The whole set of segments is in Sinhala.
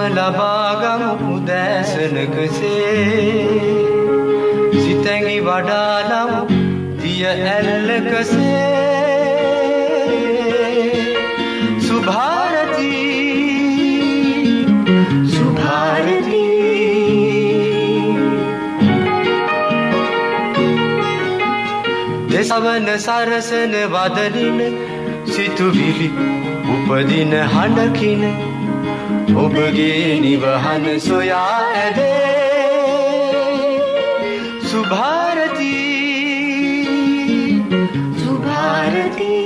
ලබාගමු දැසනකසේ සිතැඟි වඩාලම් දිය ඇල්ලකසේ සුභාරතී සුභාරතී දෙසවන සරසන වදනින සිතුවිලි උපදින හඬකින ඔබගේ නිවහන සොයා ඇදේ සුභාරතී සුභාරතී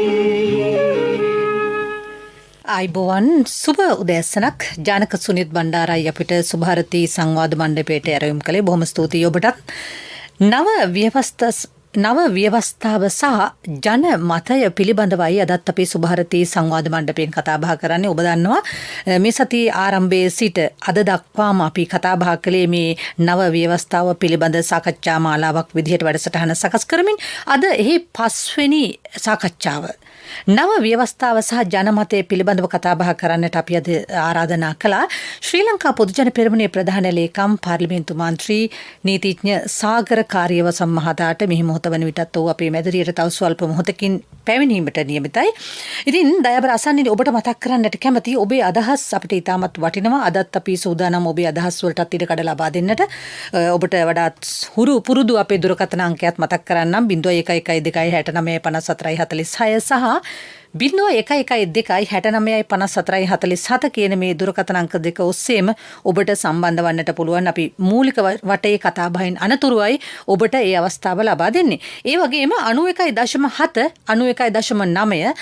අයිබෝවන් සුබ උදෑසනක් ජානක සුනිත් බණ්ඩාරයි අපිට සුභාරතී සංවාද මණ්ඩපයට ඇරයුම් කළේ බොහොම ස්තුතියි ඔබටත් නව ව්‍යවස්ථාව සහ ජන මතය පිළිබඳවයි අදත් අපේ සුභාරතී සංවාද මණ්ඩපයෙන් කතා බහ කරන්නේ. ඔබ දන්නවා මේ සතියේ ආරම්භයේ සිට අද දක්වාම අපි කතා බහ කළේ මේ නව ව්‍යවස්ථාව පිළිබඳ සාකච්ඡා මාලාවක් විදිහට වැඩසටහන සකස් කරමින් අද එහි 5 වෙනි සාකච්ඡාව නව ව්‍යවස්ථාව සහ ජනමතය පිළිබඳව කතා බහ කරන්නට අපි අද ආරාධනා කළා ශ්‍රී ලංකා පොදුජන පෙරමුණේ ප්‍රධාන ලේකම් පාර්ලිමේන්තු මන්ත්‍රී නීතිඥ සාගර කාර්යවසම් මහතාට මෙහි මොහොත වන විටත් ඔහු අපේ මැදිරියට තව ස්වල්ප මොහොතකින් පැමිණීමට නියමිතයි. ඉතින් දයාබර අසන්නේ ඔබට මතක් කරන්නට කැමති ඔබේ අදහස් අපිට ඉතාමත් වටිනවා. අදත් අපි සූදානම් ඔබේ අදහස් වලටත් ඉඩ කඩ ලබා දෙන්නට. ඔබට වඩාත් හුරු පුරුදු අපේ දුරකථන අංකයත් මතක් කරන්නම් 0112695446 සහ 0112695447 කියන මේ දුරකථන අංක දෙක ඔස්සේම ඔබට සම්බන්ධ වන්නට පුළුවන්. අපි මූලික වටේ කතා බහින් අනතුරුවයි ඔබට ඒ අවස්ථාව ලබා දෙන්නේ. ඒ වගේම 91.7 91.9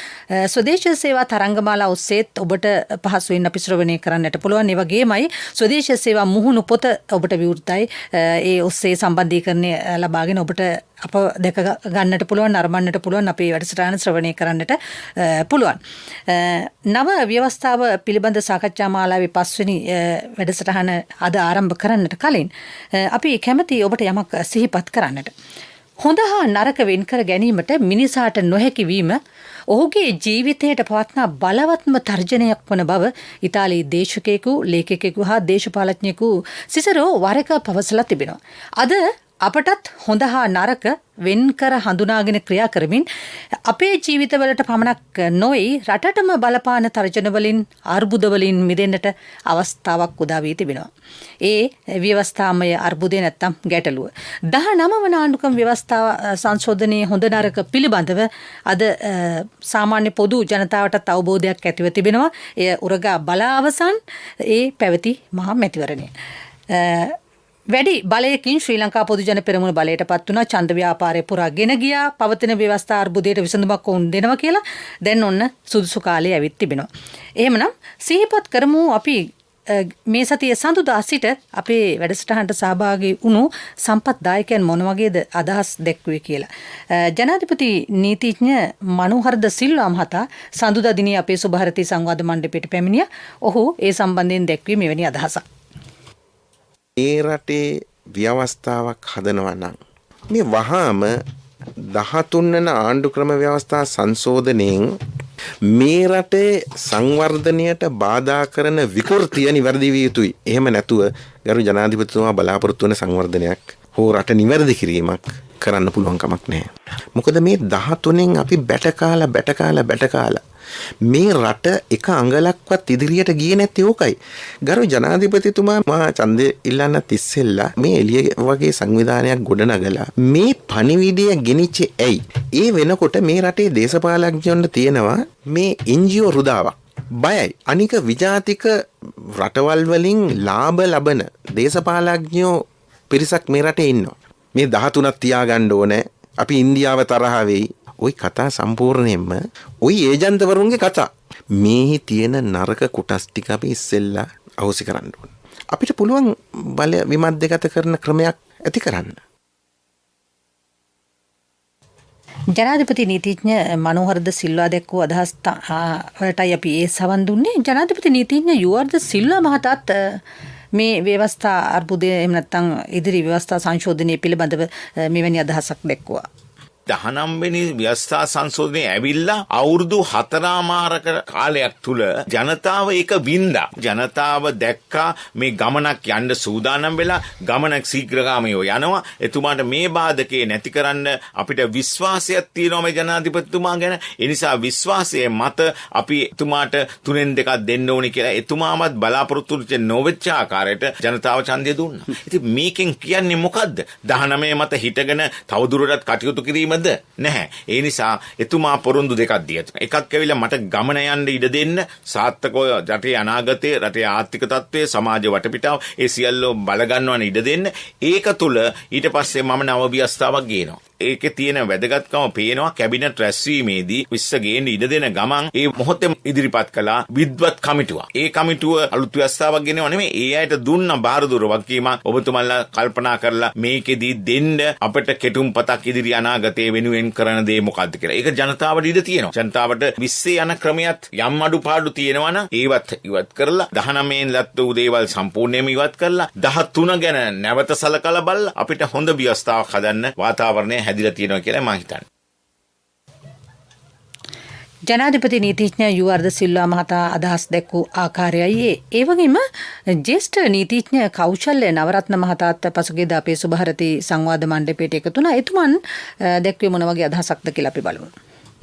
ස්වදේශීය සේවා තරංගමාලා ඔස්සේත් ඔබට පහසුවෙන් අපි ශ්‍රවණය කරන්නට පුළුවන්. ඒ වගේමයි ස්වදේශීය සේවා මුහුණු පොත ඔබට විවෘතයි. ඒ ඔස්සේ සම්බන්ධීකරණය ලබාගෙන ඔබට අප දැක ගන්නට පුළුවන්, නරඹන්නට පුළුවන්, අපේ වැඩසටහන ශ්‍රවණය කරන්නට පුළුවන්. නව ව්‍යවස්ථාව පිළිබඳ සාකච්ඡා මාලාවේ 5 වෙනි වැඩසටහන අද ආරම්භ කරන්නට කලින් අපි කැමැති ඔබට යමක් සිහිපත් කරන්නට. හොඳ හා නරක වෙන් කර ගැනීමට මිනිසාට නොහැකි වීම ඔහුගේ ජීවිතයට පවත්නා බලවත්ම තර්ජනයක් වන බව ඉතාලි දේශකයෙකු, ලේඛකයෙකු හා දේශපාලඥයෙකු සිසරෝ වරක පවසලා තිබෙනවා. අද අපටත් හොඳ හා නරක වෙන් කර හඳුනාගෙන ක්‍රියා කරමින් අපේ ජීවිතවලට පමණක් නොයි රටටම බලපාන තර්ජන වලින් අර්බුද වලින් මිදෙන්නට අවස්ථාවක් උදා වී තිබෙනවා. ඒ ව්‍යවස්ථාමය අර්බුදේ නැත්තම් ගැටලුව 19 වන ආණ්ඩුක්‍රම ව්‍යවස්ථාව සංශෝධනයේ හොඳ නරක පිළිබඳව අද සාමාන්‍ය පොදු ජනතාවටත් අවබෝධයක් ඇතිව තිබෙනවා. එය උරගා බලා අවසන් ඒ පැවති මහා මැතිවරණය. වැඩි බලයකින් ශ්‍රී ලංකා පොදුජන පෙරමුණ බලයට පත් වුණා. ඡන්ද ව්‍යාපාරය පුරාගෙන ගියා. පවතින ව්‍යවස්ථා අර්බුදයට විසඳුමක් වුන් දෙනවා කියලා දැන් ඔන්න සුදුසු කාලේ ඇවිත් තිබෙනවා. එහෙමනම් සිහිපත් කරමු අපි මේ සතියේ සඳුදා සිට අපේ වැඩසටහනට සහභාගී වුණු සම්පත් දායකයන් මොන වගේද අදහස් දැක්ුවේ කියලා. ජනාධිපති නීතිඥ මනෝහර ද සිල්වා මහතා සඳුදා දිනේ අපේ සුභාරතී සංවාද මණ්ඩපයට පැමිණියා. ඔහු ඒ සම්බන්ධයෙන් දැක්ුවේ මෙවැනි අදහසක්. ඒ රටේ ව්‍යවස්ථාවක් හදනවා නම් මේ වහාම 13 වන ආණ්ඩුක්‍රම ව්‍යවස්ථා සංශෝධනයෙන් මේ රටේ සංවර්ධනයට බාධා කරන විකෘතිය නිවැරදි විය යුතුයි. එහෙම නැතුව ගරු ජනාධිපතිතුමා බලාපොරොත්තු වන සංවර්ධනයක් හෝ රට නිවැරදි කිරීමක් කරන්න පුළුවන් කමක් නැහැ. මොකද මේ 13න් අපි බැට කාලා මේ රට එක අඟලක්වත් ඉදිරියට ගියේ නැත්තේ ඕකයි. ගරු ජනාධිපතිතුමා මා ඡන්දය ඉල්ලන්නත් ඉස්සෙල්ලා මේ එළිය වගේ සංවිධානයක් ගොඩනගලා මේ පණිවිඩය ගෙනිච්චේ ඇයි? ඒ වෙනකොට මේ රටේ දේශපාලඥයන්ට තියෙනවා මේ එන්ජිஓ රුදාවක්. බයයි. අනික විජාතික රටවල් වලින් ලාභ ලබන දේශපාලඥයෝ පිරිසක් මේ රටේ ඉන්නවා. මේ 13ක් තියාගන්න ඕනේ. අපි ඉන්දියාව තරහ වෙයි. ওই කතා සම්පූර්ණයෙන්ම ওই ඒජන්තවරුන්ගේ කතා. මේ තියෙන නරක කොටස් ටික අපි ඉස්සෙල්ලා අවශ්‍ය කරන්න ඕන. අපිට පුළුවන් බල විමද්දගත කරන ක්‍රමයක් ඇති කරන්න. ජනාධිපති නීතිඥ මනෝහර ද සිල්වා දැක්වූ අදහස් වලටයි අපි ඒ සවන් දුන්නේ. ජනාධිපති නීතිඥ යුවර් ද සිල්වා මහතාත් මේ ව්‍යවස්ථා අර්බුදය එහෙම නැත්නම් ඉදිරි ව්‍යවස්ථා සංශෝධනය පිළිබඳව මෙවැනි අදහසක් දැක්වුවා. 19 වෙනි ව්‍යවස්ථා සංශෝධනයේ ඇවිල්ලා අවුරුදු 4මාරක කාලයක් තුල ජනතාව ඒක වින්දා. ජනතාව දැක්කා මේ ගමනක් යන්න සූදානම් වෙලා ගමනක් ශීඝ්‍රගාමීව යනවා. එතුමාට මේ බාධකේ නැති කරන්න අපිට විශ්වාසයක් තියෙනවා මේ ජනාධිපතිතුමා ගැන. ඒ නිසා විශ්වාසයේ මත අපි එතුමාට 3න් 2ක් දෙන්න ඕනි කියලා එතුමාමත් බලාපොරොත්තු නොවෙච්ච ආකාරයට ජනතාව ඡන්දය දුන්නා. ඉතින් මේකෙන් කියන්නේ මොකද්ද? 19 මත හිටගෙන තවදුරටත් කටයුතු කිරීමද? නැහැ. ඒ නිසා එතුමා පොරොන්දු දෙකක් දීලා තියෙනවා. එකක් ඇවිල්ලා මට ගමන යන්න ඉඩ දෙන්න, සාර්ථකව රටේ අනාගතය, රටේ ආර්ථික තත්ත්වය, සමාජ වටපිටාව ඒ සියල්ල බල ගන්නවන ඉඩ දෙන්න. ඒක තුල ඊට පස්සේ මම නව ව්‍යවස්ථාවක් ගේනවා. ඒකේ තියෙන වැදගත්කම පේනවා කැබිනට් රැස්වීමේදී විශ්ව ගේන්න ඉඩ දෙන ගමන් ඒ මොහොතේ ඉදිරිපත් කළා විද්වත් කමිටුවක්. ඒ කමිටුව අලුත් ව්‍යවස්ථාවක් ගෙනව නෙමෙයි, ඒ අයට දුන්න බාරදුර වගකීම ඔබතුමන්ලා කල්පනා කරලා මේකෙදී දෙන්න අපිට කෙටුම්පතක් ඉදිරි අනාගතයේ වෙනුවෙන් කරන දේ මොකද්ද කියලා. ඒක ජනතාවට ඉඩ තියෙනවා. ජනතාවට විශ්සේ යන ක්‍රමයක් යම් අඩුපාඩු තියෙනවා නම් ඒවත් ඉවත් කරලා 19න් ලත් වූ දේවල් සම්පූර්ණයෙන්ම ඉවත් කරලා 13 ගැන නැවත සලකලා බලලා අපිට හොඳ ව්‍යවස්ථාවක් හදන්න වාතාවරණය හැදිලා තියෙනවා කියලා මම හිතන්නේ. ජනාධිපති නීතිඥ යුවර්ධ සිල්වා මහතා අදහස් දැක්වූ ආකාරයයි ඒ වගේම ජ්‍යෙෂ්ඨ නීතිඥ කෞශල්‍ය නවරත්න මහතාත් පසුගියදා අපේ සුභාරති සංවාද මණ්ඩපයට එකතු වුණා. එතුමන් දැක්වේ මොන වගේ අදහසක්ද කියලා අපි බලමු.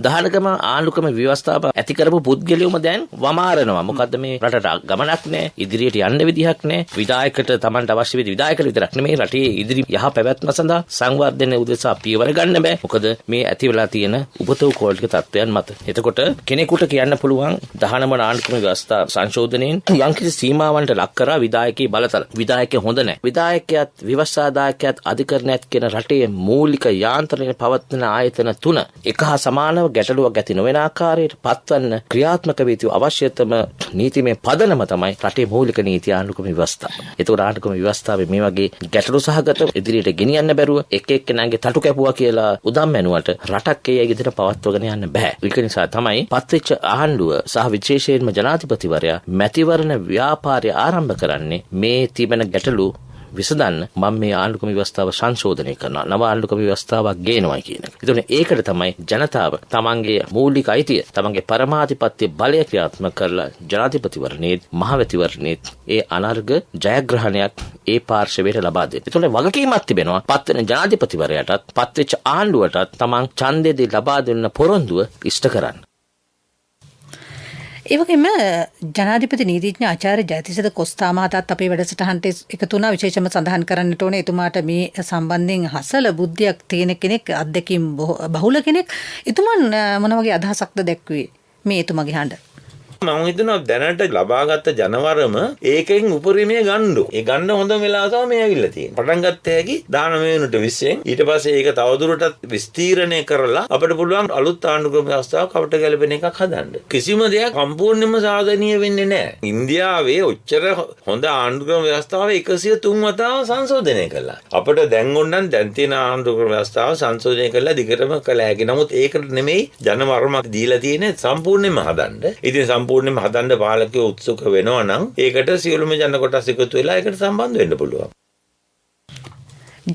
දහනකම ආණ්ඩුක්‍රම ව්‍යවස්ථාව ඇති කරපු පුද්ගලයෝම දැන් වමාරනවා. මොකද්ද මේ රටට ගමනක් නැහැ, ඉදිරියට යන්න විදිහක් නැහැ. විධායකට Tamanට අවශ්‍ය වෙදි විධායකට විතරක් නෙමෙයි රටේ ඉදිරි යහ පැවැත්ම සඳහා සංවර්ධනය උදෙසා පියවර ගන්න බෑ. මොකද මේ ඇති වෙලා තියෙන උපතෝ කෝල්ටික තත්ත්වයන් මත. එතකොට කෙනෙකුට කියන්න පුළුවන් 19 ආණ්ඩුක්‍රම ව්‍යවස්ථා සංශෝධනයෙන් යම්කිසි සීමාවන්ට ලක් කරා විධායකී බලතල. විධායකය හොඳ නැහැ. විධායකයාත් ව්‍යවස්ථාදායකයාත් අධිකරණයත් කියන රටේ මූලික යාන්ත්‍රණය පවත්වන ආයතන 3 එක හා සමානව ගැටලුවක් ඇති නොවන ආකාරයට පත්වන්න ක්‍රියාත්මක වී තිබූ අවශ්‍යතම නීතිමය පදනම තමයි රටේ මූලික නීති ආණ්ඩුක්‍රම ව්‍යවස්ථාව. ඒතකොට ආණ්ඩුක්‍රම ව්‍යවස්ථාවේ මේ වගේ ගැටලු සහගත ඉදිරියට ගෙනියන්න බැරුව එක එක්කෙනාගේ තටු කැපුවා කියලා උදම් මැනුවට රටක් ඒ ඉදිරියට පවත්වගෙන යන්න බෑ. ඒක නිසා තමයි පත්වෙච්ච ආණ්ඩුව සහ විශේෂයෙන්ම ජනාධිපතිවරයා මැතිවරණ ව්‍යාපාරය ආරම්භ කරන්නේ මේ තිබෙන ගැටලු විසඳන්න මම මේ ආණ්ඩුක්‍රම ව්‍යවස්ථාව සංශෝධනය කරනවා, නව ආණ්ඩුක්‍රම ව්‍යවස්ථාවක් ගේනවා කියන එක. ඒකට තමයි ජනතාව තමන්ගේ මූලික අයිතිය, තමන්ගේ පරමාධිපත්‍ය බලය ක්‍රියාත්මක කරලා ජනාධිපතිවරණයේත් මහවැතිවරණයේත් ඒ අනර්ග ජයග්‍රහණයක් ඒ පාර්ශවයට ලබා දෙන්න. ඒතකොට වගකීමක් තිබෙනවා පත්වෙන ජනාධිපතිවරයාටත් පත්වෙච්ච ආණ්ඩුවටත් තමන් ඡන්දයේදී ලබා දෙන්න පොරොන්දුව ඉෂ්ට කරන්න. ඒ වගේම ජනාධිපති නීතිඥ ආචාර්ය ජයතිසද කොස්තා මහතාත් අපේ වැඩසටහනට එකතු වුණා. විශේෂම සඳහන් කරන්නට ඕනේ එතුමාට මේ සම්බන්ධයෙන් හසල බුද්ධියක් තියෙන කෙනෙක්, අත්දැකීම් බහුල කෙනෙක්. එතුමන් මොන වගේ අදහසක්ද දැක්ුවේ මේ එතුමගේ හඬ? මම හිතනවා දැනට ලබාගත් ජනවරම ඒකෙන් උපරිමය ගන්නු. ඒ ගන්න හොඳ වෙලාව තමයි මේ ඇවිල්ලා තියෙන්නේ. පටන් ගත්ත හැකි 19 වෙනිට 20න් ඊට පස්සේ ඒක තවදුරටත් විස්තීර්ණය කරලා අපිට පුළුවන් අලුත් ආණ්ඩුක්‍රම ව්‍යවස්ථාවක් අපිට ගැලපෙන එකක් හදන්න. කිසිම දෙයක් සම්පූර්ණයෙන්ම සාධනීය වෙන්නේ නැහැ. ඉන්දියාවේ ඔච්චර හොඳ ආණ්ඩුක්‍රම ව්‍යවස්ථාව 103 වතාවක් සංශෝධනය කළා. අපිට දැන් ඕනනම් දැන් තියෙන ආණ්ඩුක්‍රම ව්‍යවස්ථාව සංශෝධනය කළා දිගටම කළ හැකි. නමුත් ඒකට නෙමෙයි ජනවරමක් දීලා තියෙන්නේ සම්පූර්ණයෙන්ම හදන්න. ඉතින් සම්පූර්ණයෙන්ම හදන්න පාලකයෝ උත්සුක වෙනවා නම් ඒකට සියලුම ජන කොටස් එකතු වෙලා ඒකට සම්බන්ධ වෙන්න පුළුවන්.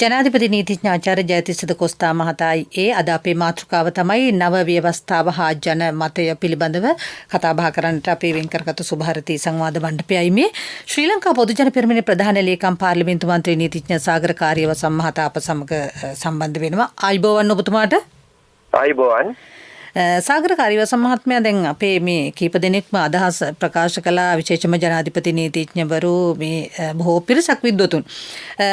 ජනාධිපති නීතිඥ ආචාර්ය ජයතිසද කොස්තා මහතායි ඒ අද අපේ මාතෘකාව තමයි නව ව්‍යවස්ථාව හා ජන මතය පිළිබඳව කතා බහ කරන්නට අපේ වෙන් කරගත් සුභාරති සංවාද මණ්ඩපයයි මේ. ශ්‍රී ලංකා පොදු ජන පෙරමුණේ ප්‍රධාන ලේකම් පාර්ලිමේන්තු මන්ත්‍රී නීතිඥ සාගර කාර්යවසම් මහතා අප සමග සම්බන්ධ වෙනවා. ආයිබෝවන් ඔබතුමාට. ආයිබෝවන්. සාගර කාර්යවසම් මහත්මයා දැන් අපේ මේ කීප දෙනෙක්ම අදහස් ප්‍රකාශ කළා. විශේෂම ජනාධිපති නීතිඥවරු මේ බොහෝ පිරිසක් විද්වතුන්.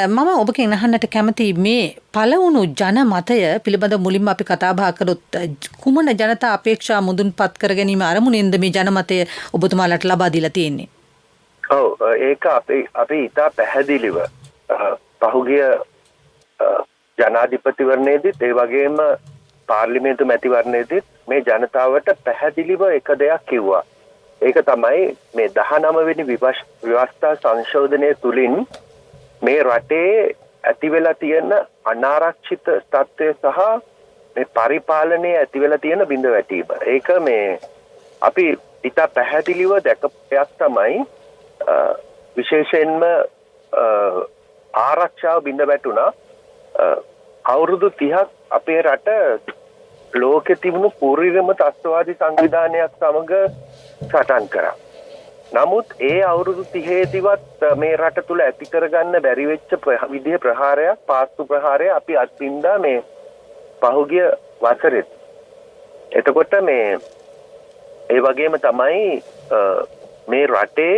මම ඔබගෙන් අහන්නට කැමති මේ පළවුණු ජන මතය පිළිබඳ මුලින්ම අපි කතා බහ කළොත් කුමන ජනතා අපේක්ෂා මුදුන්පත් කර ගැනීම අරමුණෙන්ද මේ ජන මතය ඔබතුමාලට ලබා දීලා තියෙන්නේ? ඔව් ඒක අපි ඉතා පැහැදිලිව පහුගිය ජනාධිපතිවරණයේදීත් ඒ වගේම පාර්ලිමේන්තු මැතිවරණයේදීත් මේ ජනතාවට පැහැදිලිව එක දෙයක් කිව්වා. ඒක තමයි මේ 19 වෙනි ව්‍යවස්ථා සංශෝධනය තුලින් මේ රටේ ඇති වෙලා තියෙන අනාරක්ෂිත තත්ත්වය සහ මේ පරිපාලනයේ ඇති වෙලා තියෙන බිඳ වැටීම. ඒක මේ අපි ඉතා පැහැදිලිව දැකපයක් තමයි විශේෂයෙන්ම ආරක්ෂාව බිඳ වැටුණා. අවුරුදු 30ක් අපේ රට ලෝකෙ තිබුණු පූර්වීයම ත්‍රස්තවාදී සංවිධානයක් සමග සටන් කරා. නමුත් ඒ අවුරුදු 30 මේ රට තුල ඇති කරගන්න බැරි වෙච්ච විදිහේ ප්‍රහාරයක් පාස්තු ප්‍රහාරය අපි අත්විඳා මේ පහුගිය වසරේ. එතකොට මේ ඒ වගේම තමයි මේ රටේ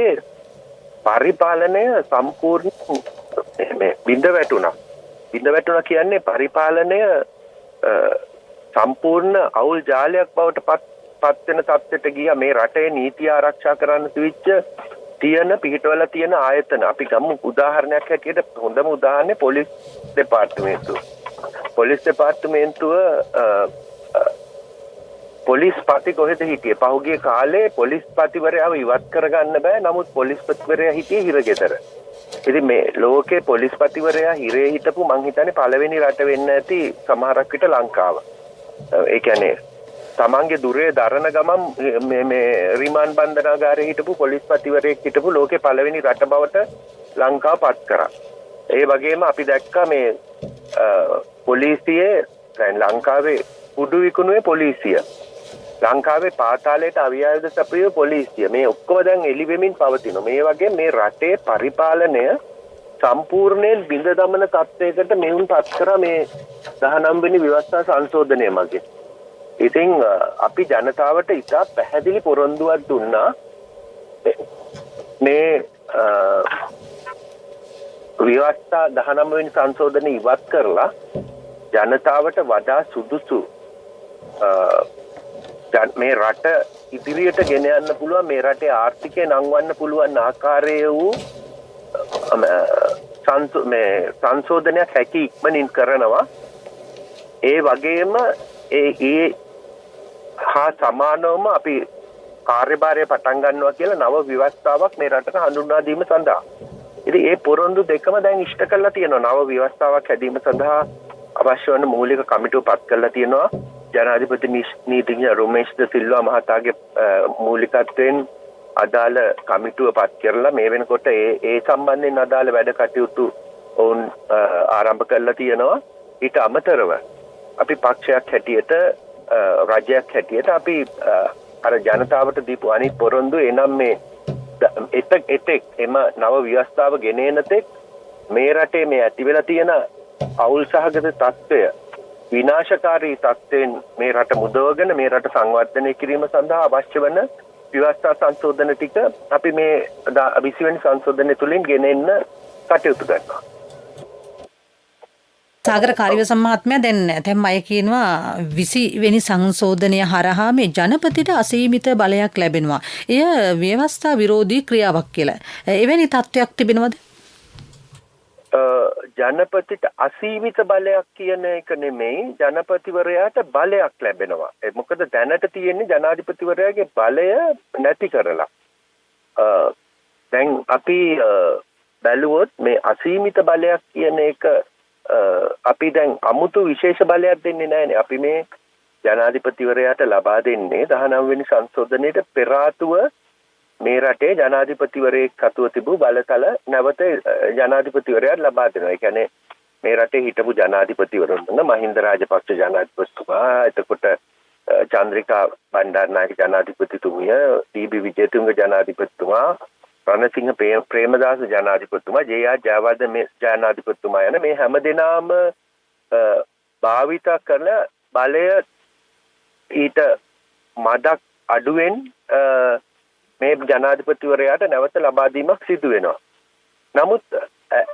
පරිපාලනය සම්පූර්ණ මේ බිඳ වැටුණා. බිඳ වැටුණා කියන්නේ පරිපාලනය සම්පූර්ණ අවුල් ජාලයක් බවට පත් වෙන තත්ත්වයට ගියා. මේ රටේ නීතිය ආරක්ෂා කරන්න තිබිච්ච පිහිටවල තියෙන ආයතන අපි ගමු උදාහරණයක් හැටියට හොඳම උදාහරණය පොලිස් දෙපාර්තමේන්තුව. පොලිස් දෙපාර්තමේන්තුව පොලිස්පති කොහෙද හිටියේ? පහුගිය කාලේ පොලිස්පතිවරයාව ඉවත් කරගන්න බෑ. නමුත් පොලිස්පතිවරයා හිටියේ හිරගෙදර. ඉතින් මේ ලෝකේ පොලිස්පතිවරයා හිරේ හිටපු මං හිතන්නේ පළවෙනි රට වෙන්න ඇති සමහරක් විට ලංකාව. ඒ කියන්නේ තමන්ගේ දුරේ දරන ගමන් මේ රිමාන්ඩ් බන්ධනාගාරයේ හිටපු පොලිස්පතිවරයෙක් හිටපු ලෝකේ පළවෙනි රට බවට ලංකාව පත් කරා. ඒ වගේම අපි දැක්කා මේ පොලිසියේ දැන් ලංකාවේ කුඩු විකුණුවේ පොලිසිය. ලංකාවේ පාතාලයට අවියායුධ සපයුවේ පොලිසිය. මේ ඔක්කොම දැන් එළි වෙමින් පවතිනවා. මේ වගේ මේ රටේ පරිපාලනය සම්පූර්ණයෙන් බිඳ දමන තත්ත්වයකට මෙවුන් පත් කරා මේ 19 වෙනි ව්‍යවස්ථා සංශෝධනය මගින්. ඉතින් අපි ජනතාවට ඉතා පැහැදිලි පොරොන්දුවක් දුන්නා මේ ව්‍යවස්ථා 19 වෙනි සංශෝධනය ඉවත් කරලා ජනතාවට වඩා සුදුසු මේ රට ඉදිරියට ගෙන යන්න පුළුවන්, මේ රටේ ආර්ථිකය නංවන්න පුළුවන් ආකාරයේ වූ සංශෝධනයක් හැකි ඉක්මනින් කරනවා. ඒ වගේම ඒ හා සමානවම අපි කාර්යභාරය පටන් ගන්නවා කියලා නව ව්‍යවස්ථාවක් මේ රටට හඳුන්වා දීම සඳහා. ඉතින් ඒ පොරොන්දු දෙකම දැන් ඉෂ්ට කරලා තියෙනවා. නව ව්‍යවස්ථාවක් හැදීම සඳහා අවශ්‍ය වන මූලික කමිටුව පත් කරලා තියෙනවා. ජනාධිපති නීතිඥ රොමේෂ් ද සිල්වා මහතාගේ මූලිකත්වයෙන් අදාළ කමිටුව පත් කරලා මේ වෙනකොට ඒ සම්බන්ධයෙන් අදාළ වැඩ කටයුතු ඔවුන් ආරම්භ කරලා තියෙනවා. ඊට අමතරව අපි පක්ෂයක් හැටියට රජයක් හැටියට අපි අර ජනතාවට දීපු අනිත් පොරොන්දු එනම් මේ එතෙක් එම නව ව්‍යවස්ථාව ගෙන එන තෙක් මේ රටේ මේ ඇති වෙලා තියෙන අවුල් සහගත තත්ත්වය විනාශකාරී තත්ත්වයෙන් මේ රට මුදවගෙන මේ රට සංවර්ධනය කිරීම සඳහා අවශ්‍ය වන ව්‍යවස්ථා සංශෝධන ටික අපි මේ 20 වෙනි සංශෝධනය තුලින් ගෙන එන්න කටයුතු කරනවා. සාගර කාර්යවසම් මහත්මයා දැන් අය කියනවා 20 වෙනි සංශෝධනය හරහා මේ ජනපතිට අසීමිත බලයක් ලැබෙනවා. එය ව්‍යවස්ථා විරෝධී ක්‍රියාවක් කියලා. එවැනි තත්ත්වයක් තිබෙනවද? ජනපතිට අසීමිත බලයක් කියන එක නෙමෙයි, ජනපතිවරයාට බලයක් ලැබෙනවා. මොකද දැනට තියෙන්නේ ජනාධිපතිවරයාගේ බලය නැති කරලා. දැන් අපි බැලුවොත් මේ අසීමිත බලයක් කියන එක අපි දැන් අමුතු විශේෂ බලයක් දෙන්නේ නැහැනේ. අපි මේ ජනාධිපතිවරයාට ලබා දෙන්නේ 19 වෙනි සංශෝධනයේට පෙර ආතුව මේ රටේ ජනාධිපතිවරයෙක් අතුව තිබූ බලතල නැවත ජනාධිපතිවරයාට ලබා දෙනවා. ඒ කියන්නේ මේ රටේ හිටපු ජනාධිපතිවරුන් මහින්ද රාජපක්ෂ ජනාධිපතිතුමා, එතකොට චන්ද්‍රිකා බණ්ඩාරනායක ජනාධිපතිතුමිය, ටීබී විජේතුංග ජනාධිපතිතුමා, රණසිංහ ප්‍රේමදාස ජනාධිපතිතුමා, ජේ.ආර්. ජයවර්ධන මේ ජනාධිපතිතුමා යන මේ හැමදෙනාම භාවිත කරන බලය ඊට මදක් අඩුවෙන් මේ ජනාධිපතිවරයාට නැවත ලබා දීමක් සිදු වෙනවා. නමුත්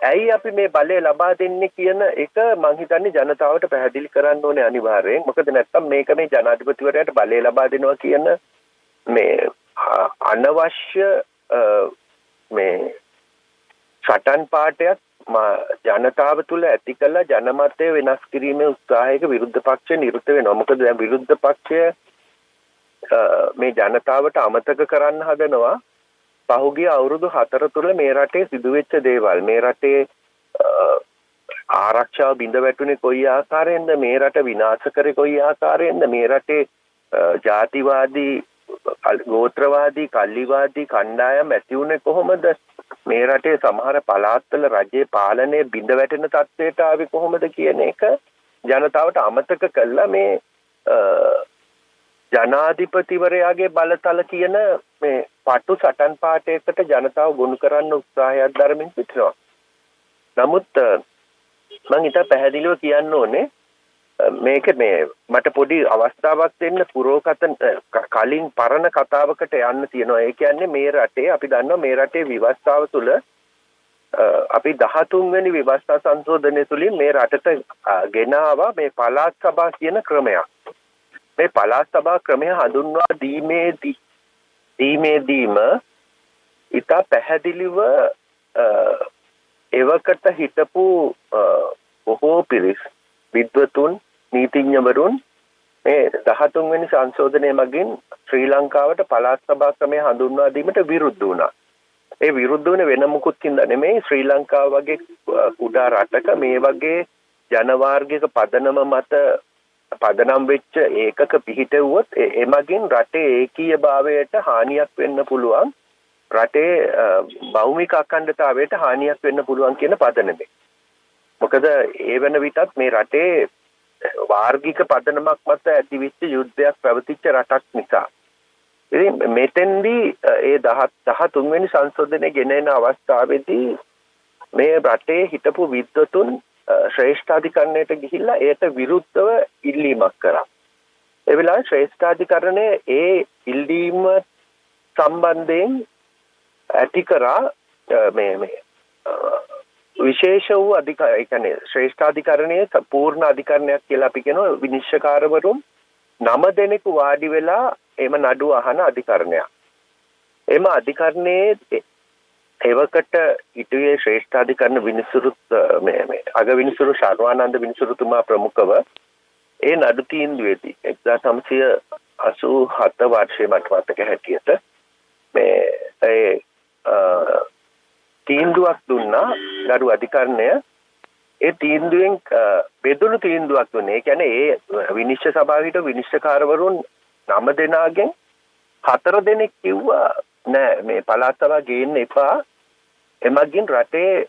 ඇයි අපි මේ බලය ලබා දෙන්නේ කියන එක මං හිතන්නේ ජනතාවට පැහැදිලි කරන්න ඕනේ අනිවාර්යෙන්. මොකද නැත්තම් මේක මේ ජනාධිපතිවරයාට බලය ලබා දෙනවා කියන මේ අනවශ්‍ය මේ සටන් පාටයක් ජනතාව තුළ ඇති කළ ජනමතය වෙනස් කිරීමේ උත්සාහයක විරුද්ධ පක්ෂය නිරත වෙනවා. මොකද දැන් විරුද්ධ පක්ෂය මේ ජනතාවට අමතක කරන්න හදනවා පහුගිය අවුරුදු 4 තුළ මේ රටේ සිදුවෙච්ච දේවල්. මේ රටේ ආරක්ෂාව බිඳ වැටුනේ කොයි ආකාරයෙන්ද, මේ රට විනාශ කරේ කොයි ආකාරයෙන්ද, මේ රටේ ජාතිවාදී ගෝත්‍රවාදී කල්ලිවාදී කණ්ඩායම් ඇති වුණේ කොහොමද, මේ රටේ සමහර පළාත්වල රජයේ පාලනය බිඳ වැටෙන තත්ත්වයට ආවේ කොහොමද කියන එක ජනතාවට අමතක කළා මේ ජනාධිපතිවරයාගේ බලතල කියන මේ පටු සටන් පාඨයකට ජනතාව ගොනු කරන්න උත්සාහයක් දරමින් සිටිනවා. නමුත් මම ඊට පැහැදිලිව කියන්න ඕනේ මේක මේ මට පොඩි අවස්ථාවක් දෙන්න පුරෝකතන කලින් පරණ කතාවකට යන්න තියෙනවා. ඒ කියන්නේ මේ රටේ අපි දන්නවා මේ රටේ ව්‍යවස්ථාව තුළ අපි 13 වෙනි ව්‍යවස්ථා සංශෝධනය තුළින් මේ රටට ගෙන ආවා මේ පළාත් සභා කියන ක්‍රමයක්. මේ පළාත් සභා ක්‍රමය හඳුන්වා දීමේදීම ඉතා පැහැදිලිව එවකට හිටපු බොහෝ පිරිස් විද්වතුන් නීතිඥවරුන් මේ 13 වෙනි සංශෝධනය මගින් ශ්‍රී ලංකාවට පළාත් සභා ක්‍රමය හඳුන්වා දීමට විරුද්ධ වුණා. ඒ විරුද්ධ වුණ වෙන මොකුත් හින්දා නෙමෙයි ශ්‍රී ලංකාව වගේ කුඩා රටක මේ වගේ ජනවාර්ගික පදනම මත පදනම් වෙච්ච ඒකක පිහිටුවොත් එමගින් රටේ ඒකීයභාවයට හානියක් වෙන්න පුළුවන්. රටේ භෞමික අඛණ්ඩතාවයට හානියක් වෙන්න පුළුවන් කියන පදනමේ. මොකද ඒ වෙන විටත් මේ රටේ වාර්ගික පදනමක් මත ඇතිවෙච්ච යුද්ධයක් පැවතිච්ච රටක් නිසා. ඉතින් මෙතෙන්දී ඒ 13 වෙනි සංශෝධනයේ ගෙන එන අවස්ථාවේදී මේ රටේ හිටපු විද්වතුන් ශ්‍රේෂ්ඨාධිකරණයට ගිහිල්ලා ඒට විරුද්ධව ඉල්ලීමක් කරා. ඒ වෙලාවේ ශ්‍රේෂ්ඨාධිකරණය ඒ ඉල්ලීම සම්බන්ධයෙන් ඇති කරා මේ විශේෂ වූ ඒ කියන්නේ ශ්‍රේෂ්ඨාධිකරණයේ පූර්ණ අධිකරණයක් කියලා අපි කියනවා විනිශ්චයකාරවරුන් 9 දෙනෙකු වාඩි වෙලා එම නඩුව අහන අධිකරණයක්. එම අධිකරණයේ එවකට හිටියේ ශ්‍රේෂ්ඨාධිකරණ විනිසුරු අග විනිසුරු ශර්වානන්ද විනිසුරුතුමා ප්‍රමුඛව ඒ නඩු තීන්දුවේදී 1987 වර්ෂයේ මට මතක හැටියට මේ තීන්දුවක් දුන්නා නඩු අධිකරණය. ඒ තීන්දුවෙන් බෙදුණු තීන්දුවක් දුන්නේ. ඒ කියන්නේ ඒ විනිශ්චය සභාවට විනිශ්චයකාරවරුන් 9 දෙනාගෙන් 4 දෙනෙක් කිව්වා නෑ මේ පළාත් සභාව ගේන්න එපා. එමගින් රටේ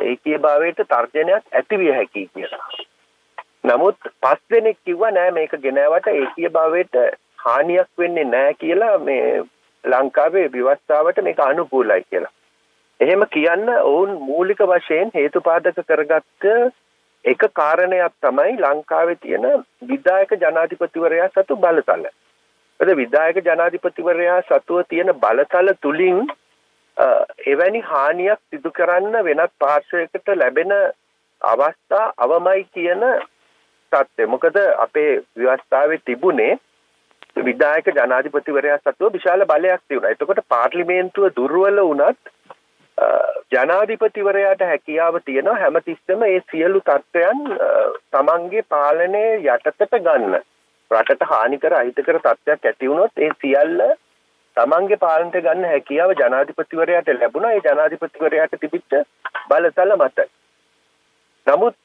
ඒකීයභාවයට තර්ජනයක් ඇති විය හැකියි කියලා. නමුත් 5 දෙනෙක් කිව්වා නෑ මේක ගෙනාවට ඒකීයභාවයට හානියක් වෙන්නේ නෑ කියලා මේ ලංකාවේ ව්‍යවස්ථාවට මේක අනුකූලයි කියලා. එහෙම කියන්න ඔවුන් මූලික වශයෙන් හේතුපාදක කරගත්ත එක කාරණයක් තමයි ලංකාවේ තියෙන විධායක ජනාධිපතිවරයා සතු බලතල. ඒ විධායක ජනාධිපතිවරයා සතුව තියෙන බලතල තුලින් එවැනි හානියක් සිදු කරන්න වෙනත් පාර්ශ්වයකට ලැබෙන අවස්ථා අවමයි කියන තත්ත්වය. මොකද අපේ ව්‍යවස්ථාවේ තිබුණේ විධායක ජනාධිපතිවරයා සතුව විශාල බලයක් තිබුණා. එතකොට පාර්ලිමේන්තුව දුර්වල වුණත් ජනාධිපතිවරයාට හැකියාව තියෙනවා හැමතිස්සෙම මේ සියලු තත්ත්වයන් තමන්ගේ පාලනයේ යටතට ගන්න. රටට හානිකර අහිතකර තත්ත්වයක් ඇති වුණොත් ඒ සියල්ල තමන්ගේ පාලනයට ගන්න හැකියාව ජනාධිපතිවරයාට ලැබුණා. ඒ ජනාධිපතිවරයාට තිබිච්ච බලතල මත. නමුත්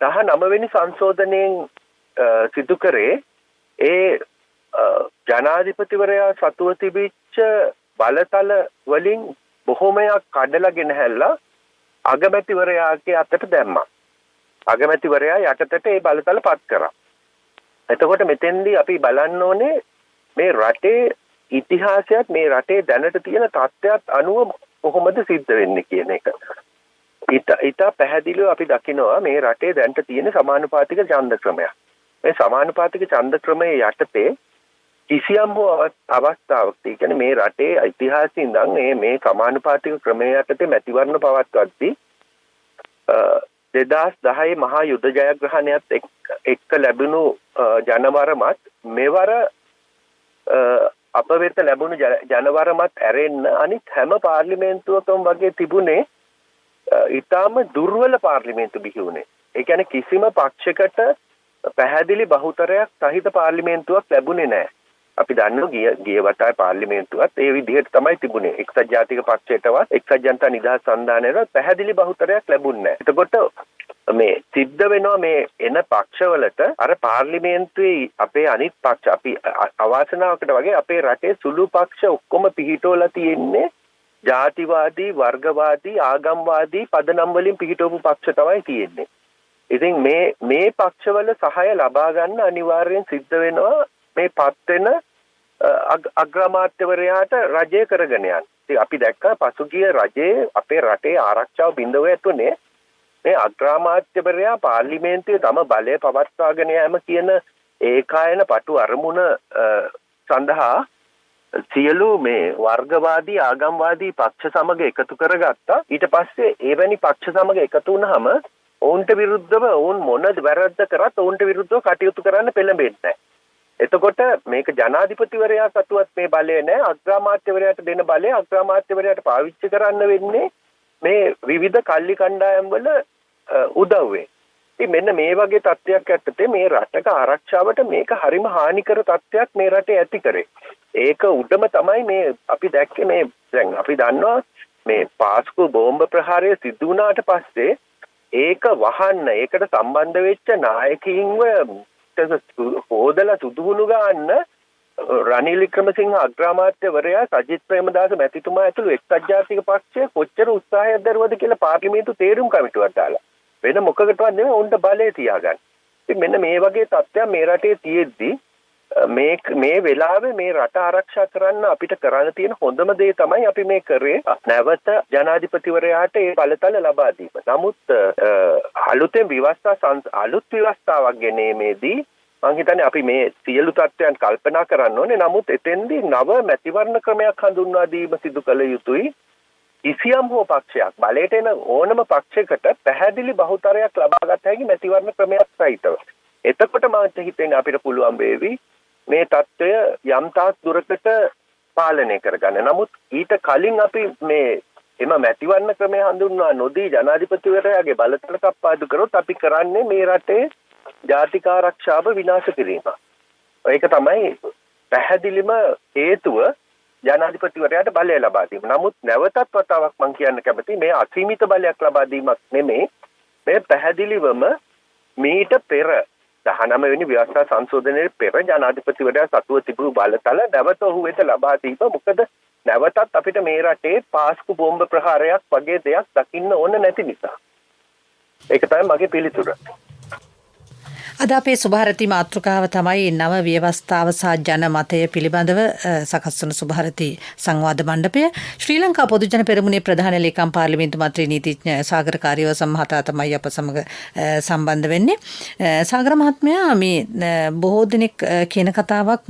19 වෙනි සංශෝධනයෙන් සිදු කරේ ඒ ජනාධිපතිවරයා සතුව තිබිච්ච බලතල වලින් බොහෝමයක් කඩලාගෙන හැල්ලා අගමැතිවරයාගේ අතට දැම්මා. අගමැතිවරයා යටතට ඒ බලතල පත් කරා. එතකොට මෙතෙන්දී අපි බලන්න ඕනේ මේ රටේ ඉතිහාසයත් මේ රටේ දැනට තියෙන තත්ත්වයක් අනුව කොහොමද සිද්ධ වෙන්නේ කියන එක. ඊට පැහැදිලිව අපි දකිනවා මේ රටේ දැනට තියෙන සමානුපාතික ඡන්ද ක්‍රමයක්. මේ සමානුපාතික ඡන්ද ක්‍රමයේ යටතේ කිසියම් හෝ අවස්ථාවක් තියෙන මේ රටේ ඉතිහාසයේ ඉඳන් මේ සමානුපාතික ක්‍රමයේ යටතේ මැතිවරණ පවත්වද්දී 2010 මහා යුද ජයග්‍රහණයත් එක්ක ලැබුණු ජනවරමත් මෙවර අප වෙත ලැබුණු ජනවරමත් ඇරෙන්න අනිත් හැම පාර්ලිමේන්තුවකම වගේ තිබුණේ ඊටාම දුර්වල පාර්ලිමේන්තු බිහි වුණේ. ඒ කියන්නේ කිසිම පක්ෂයකට පැහැදිලි බහුතරයක් සහිත පාර්ලිමේන්තුවක් ලැබුණේ නැහැ. අපි දන්නවා ගිය වතාවේ පාර්ලිමේන්තුවත් ඒ විදිහට තමයි තිබුණේ. එක්සත් ජාතික පක්ෂයටවත් එක්සත් ජනතා නිදහස් සන්ධානයටවත් පැහැදිලි බහුතරයක් ලැබුණේ නැහැ. එතකොට මේ සිද්ධ වෙනවා මේ එන පක්ෂවලට අර පාර්ලිමේන්තුවේ අපේ අනිත් පක්ෂ අපි අවාසනාවකට වගේ අපේ රටේ සුළු පක්ෂ ඔක්කොම පිහිටවලා තියෙන්නේ ජාතිවාදී වර්ගවාදී ආගම්වාදී පදනම් වලින් පිහිටවපු පක්ෂ තමයි තියෙන්නේ. ඉතින් මේ පක්ෂවල සහාය ලබා ගන්න අනිවාර්යෙන් සිද්ධ වෙනවා මේ පත් වෙන අග්‍රාමාත්‍යවරයාට රජය කරගෙන යන්න. ඉතින් අපි දැක්කා පසුගිය රජයේ අපේ රටේ ආරක්ෂාව බිඳව ඇතුනේ මේ අග්‍රාමාත්‍යවරයා පාර්ලිමේන්තුවේ තම බලය පවත්වාගෙන යාම කියන ඒකායන පටු අරමුණ සඳහා සියලු මේ වර්ගවාදී ආගම්වාදී පක්ෂ සමග එකතු කරගත්තා. ඊට පස්සේ එවැනි පක්ෂ සමග එකතු වුනහම ඔවුන්ට විරුද්ධව ඔවුන් මොන වැරද්ද කරත් ඔවුන්ට විරුද්ධව කටයුතු කරන්න පෙළඹෙන්නේ නැහැ. එතකොට මේක ජනාධිපතිවරයා සතුවත් මේ බලය නැහැ. අග්‍රාමාත්‍යවරයාට දෙන බලය අග්‍රාමාත්‍යවරයාට පාවිච්චි කරන්න වෙන්නේ මේ විවිධ කල්ලි කණ්ඩායම් වල උදව්වේ. ඉතින් මෙන්න මේ වගේ තත්ත්වයක් ඇත්තේ මේ රටක ආරක්ෂාවට මේක හරිම හානිකර තත්ත්වයක් මේ රටේ ඇති කරේ. ඒක උඩම තමයි මේ අපි දැක්කේ මේ දැන් අපි දන්නවා මේ පාස්කු බෝම්බ ප්‍රහාරය සිදු වුණාට පස්සේ ඒක වහන්න ඒකට සම්බන්ධ වෙච්ච නායකයින්ව හොදලා සුදුහුණු ගන්න රනිල් වික්‍රමසිංහ අග්‍රාමාත්‍යවරයා සජිත් ප්‍රේමදාස මැතිතුමා ඇතුළු එක්සත් ජාතික පක්ෂය කොච්චර උත්සාහයක් දරුවද කියලා පාර්ලිමේන්තු තේරුම් කමිටුවක් දාලා වෙන මොකකටවත් නෙමෙයි උන්ට බලය තියාගන්න. ඉතින් මෙන්න මේ වගේ තත්ත්වයක් මේ රටේ තියෙද්දි මේ වෙලාවේ මේ රට ආරක්ෂා කරන්න අපිට කරන්න තියෙන හොඳම දේ තමයි අපි මේ කරේ නැවත ජනාධිපතිවරයාට ඒ බලතල ලබා දීම. නමුත් අලුත් ව්‍යවස්ථාවක් ගෙනීමේදී මම හිතන්නේ අපි මේ සියලු තත්ත්වයන් කල්පනා කරන්න ඕනේ. නමුත් එතෙන්දී නව මැතිවරණ ක්‍රමයක් හඳුන්වා දීම සිදු කළ යුතුයි. කිසියම් හෝ පක්ෂයක් බලයට එන ඕනම පක්ෂයකට පැහැදිලි බහුතරයක් ලබා ගත හැකි මැතිවරණ ක්‍රමයක් සහිතව. එතකොට මම හිතන්නේ අපිට පුළුවන් වේවි මේ தত্ত্বය යම් තාක් දුරකට පාලනය කරගන්න. නමුත් ඊට කලින් අපි මේ එම මැතිවරණ ක්‍රමය හඳුන්වා නොදී ජනාධිපතිවරයාගේ බලතල කප්පාදු කරොත් අපි කරන්නේ මේ රටේ ජාතික ආරක්ෂාව විනාශ කිරීම. ඒක තමයි පැහැදිලිම හේතුව ජනාධිපතිවරයාට බලය ලබා දීම. නමුත් නැවතත් වතාවක් මම කියන්න කැමතියි මේ අසීමිත බලයක් ලබා දීමක් නෙමෙයි. මේ පැහැදිලිවම මීට පෙර 19 වෙනි ව්‍යවස්ථා සංශෝධනයේ පෙර ජනාධිපතිවරයා සතුව තිබූ බලතල නැවත ඔහු වෙත ලබා දීම. මොකද නැවතත් අපිට මේ රටේ පාස්කු බෝම්බ ප්‍රහාරයක් වගේ දෙයක් දකින්න ඕන නැති නිසා. ඒක තමයි මගේ පිළිතුර. අද අපේ සුභාරති මාතෘකාව තමයි නව ව්‍යවස්ථාව සහ ජනමතය පිළිබඳව සකස් වන සුභාරති සංවාද මණ්ඩපය. ශ්‍රී ලංකා පොදුජන පෙරමුණේ ප්‍රධාන ලේකම් පාර්ලිමේන්තු මන්ත්‍රී නීතිඥ සාගර කාර්යවසම් මහතා තමයි අප සමග සම්බන්ධ වෙන්නේ. සාගර මහත්මයා මේ බොහෝ දෙනෙක් කියන කතාවක්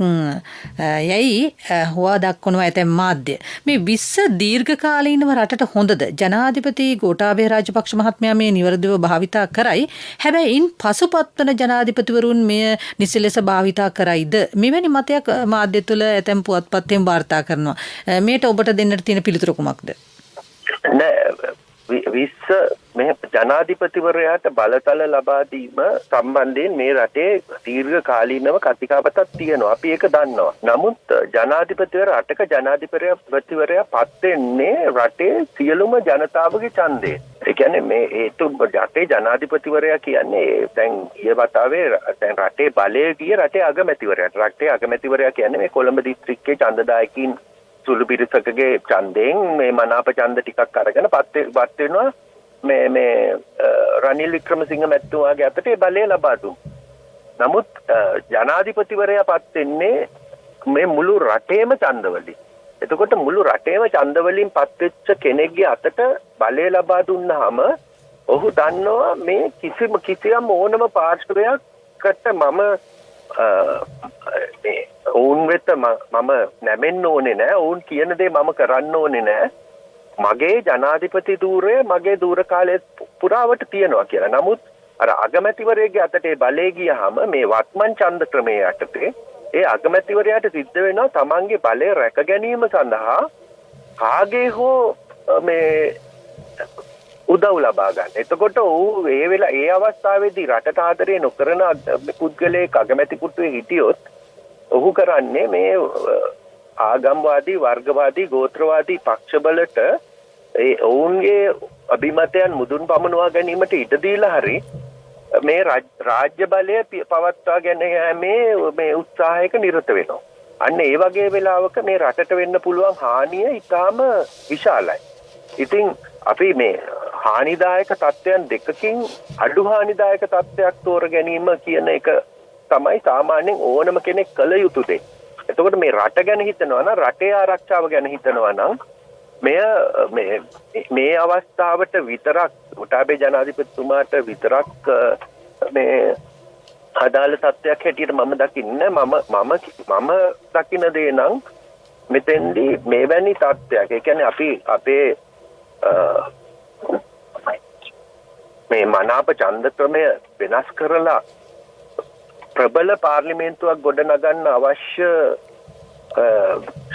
යයි හුවා දක්වනවා ඇතැම් මාධ්‍ය. මේ 20 දීර්ඝකාලීනව රටට හොඳද? ජනාධිපති ගෝඨාභය රාජපක්ෂ මහත්මයා මේ නිවැරදිව භාවිතා කරයි. හැබැයි ඉන් පසුපත් වන ජනාධිපතිවරුන් මෙය නිසි ලෙස භාවිතා කරයිද? මෙවැනි මතයක් මාධ්‍ය තුළ ඇතැම් පුවත්පත්යෙන් වාර්තා කරනවා. මේට ඔබට දෙන්නට තියෙන පිළිතුර කුමක්ද? මේ ජනාධිපතිවරයාට බලතල ලබා දීම සම්බන්ධයෙන් මේ රටේ දීර්ඝකාලීනව කතිකාවතක් තියෙනවා. අපි ඒක දන්නවා. නමුත් රටක ජනාධිපතිවරයා පත් වෙන්නේ රටේ සියලුම ජනතාවගේ ඡන්දයෙන්. ඒ කියන්නේ මේ රටේ ජනාධිපතිවරයා කියන්නේ දැන් ඊයේ වතාවේ දැන් රටේ බලය ගිය රටේ අගමැතිවරයාට. රටේ අගමැතිවරයා කියන්නේ මේ කොළඹ දිස්ත්‍රික්කයේ ඡන්දදායකින් සුළු පිරිසකගේ ඡන්දයෙන් මේ මනාප ඡන්ද ටිකක් අරගෙන පත් වෙනවා මේ රනිල් වික්‍රමසිංහ මැතිතුමාගේ අතට බලය ලබා දුන්නා. නමුත් ජනාධිපතිවරයා පත් වෙන්නේ මේ මුළු රටේම ඡන්දවලින්. එතකොට මුළු රටේම ඡන්දවලින් පත් වෙච්ච කෙනෙක්ගේ අතට බලය ලබා දුන්නාම ඔහු දන්නවා මේ කිසියම් ඕනම පාර්ශවයකට මම ඔවුන් වෙත මම නැමෙන්න ඕනේ නෑ. ඔවුන් කියන දේ මම කරන්න ඕනේ නෑ. මගේ ජනාධිපති ධූරය මගේ ධූර කාලය පුරාවට තියෙනවා කියලා. නමුත් අර අගමැතිවරයාගේ අතට ඒ බලය ගියහම මේ වත්මන් ඡන්ද ක්‍රමයේ යටතේ ඒ අගමැතිවරයාට සිද්ධ වෙනවා තමන්ගේ බලය රැක ගැනීම සඳහා කාගේ හෝ මේ උදව් ලබා ගන්න. එතකොට ඔහු ඒ අවස්ථාවේදී රටට ආදරය නොකරන පුද්ගලයෙක් අගමැති පුටුවේ හිටියොත් ඔහු කරන්නේ මේ ආගම්වාදී වර්ගවාදී ගෝත්‍රවාදී පක්ෂවලට ඒ ඔවුන්ගේ අභිමතයන් මුදුන් පමුණවා ගැනීමට ඉඩ දීලා හරි මේ රාජ්‍ය බලය පවත්වා ගැනීමේ මේ උත්සාහයක නිරත වෙනවා. අන්න ඒ වගේ වෙලාවක මේ රටට වෙන්න පුළුවන් හානිය ඉතාම විශාලයි. ඉතින් අපි මේ හානිදායක තත්ත්වයන් දෙකකින් අඩු හානිදායක තත්ත්වයක් තෝර ගැනීම කියන එක තමයි සාමාන්‍යයෙන් ඕනම කෙනෙක් කළ යුතු දේ. එතකොට මේ රට ගැන හිතනවා නම් රටේ ආරක්ෂාව ගැන හිතනවා නම් මේ අවස්ථාවට විතරක් ගෝඨාභය ජනාධිපතිතුමාට විතරක් මේ අදාළ තත්ත්වයක් හැටියට මම දකින්නේ මම දකින දේ නම් මෙතෙන්දී මෙවැනි තත්ත්වයක් ඒ කියන්නේ අපි අපේ මේ මනාප ඡන්ද ක්‍රමය වෙනස් කරලා ප්‍රබල පාර්ලිමේන්තුවක් ගොඩනගන්න අවශ්‍ය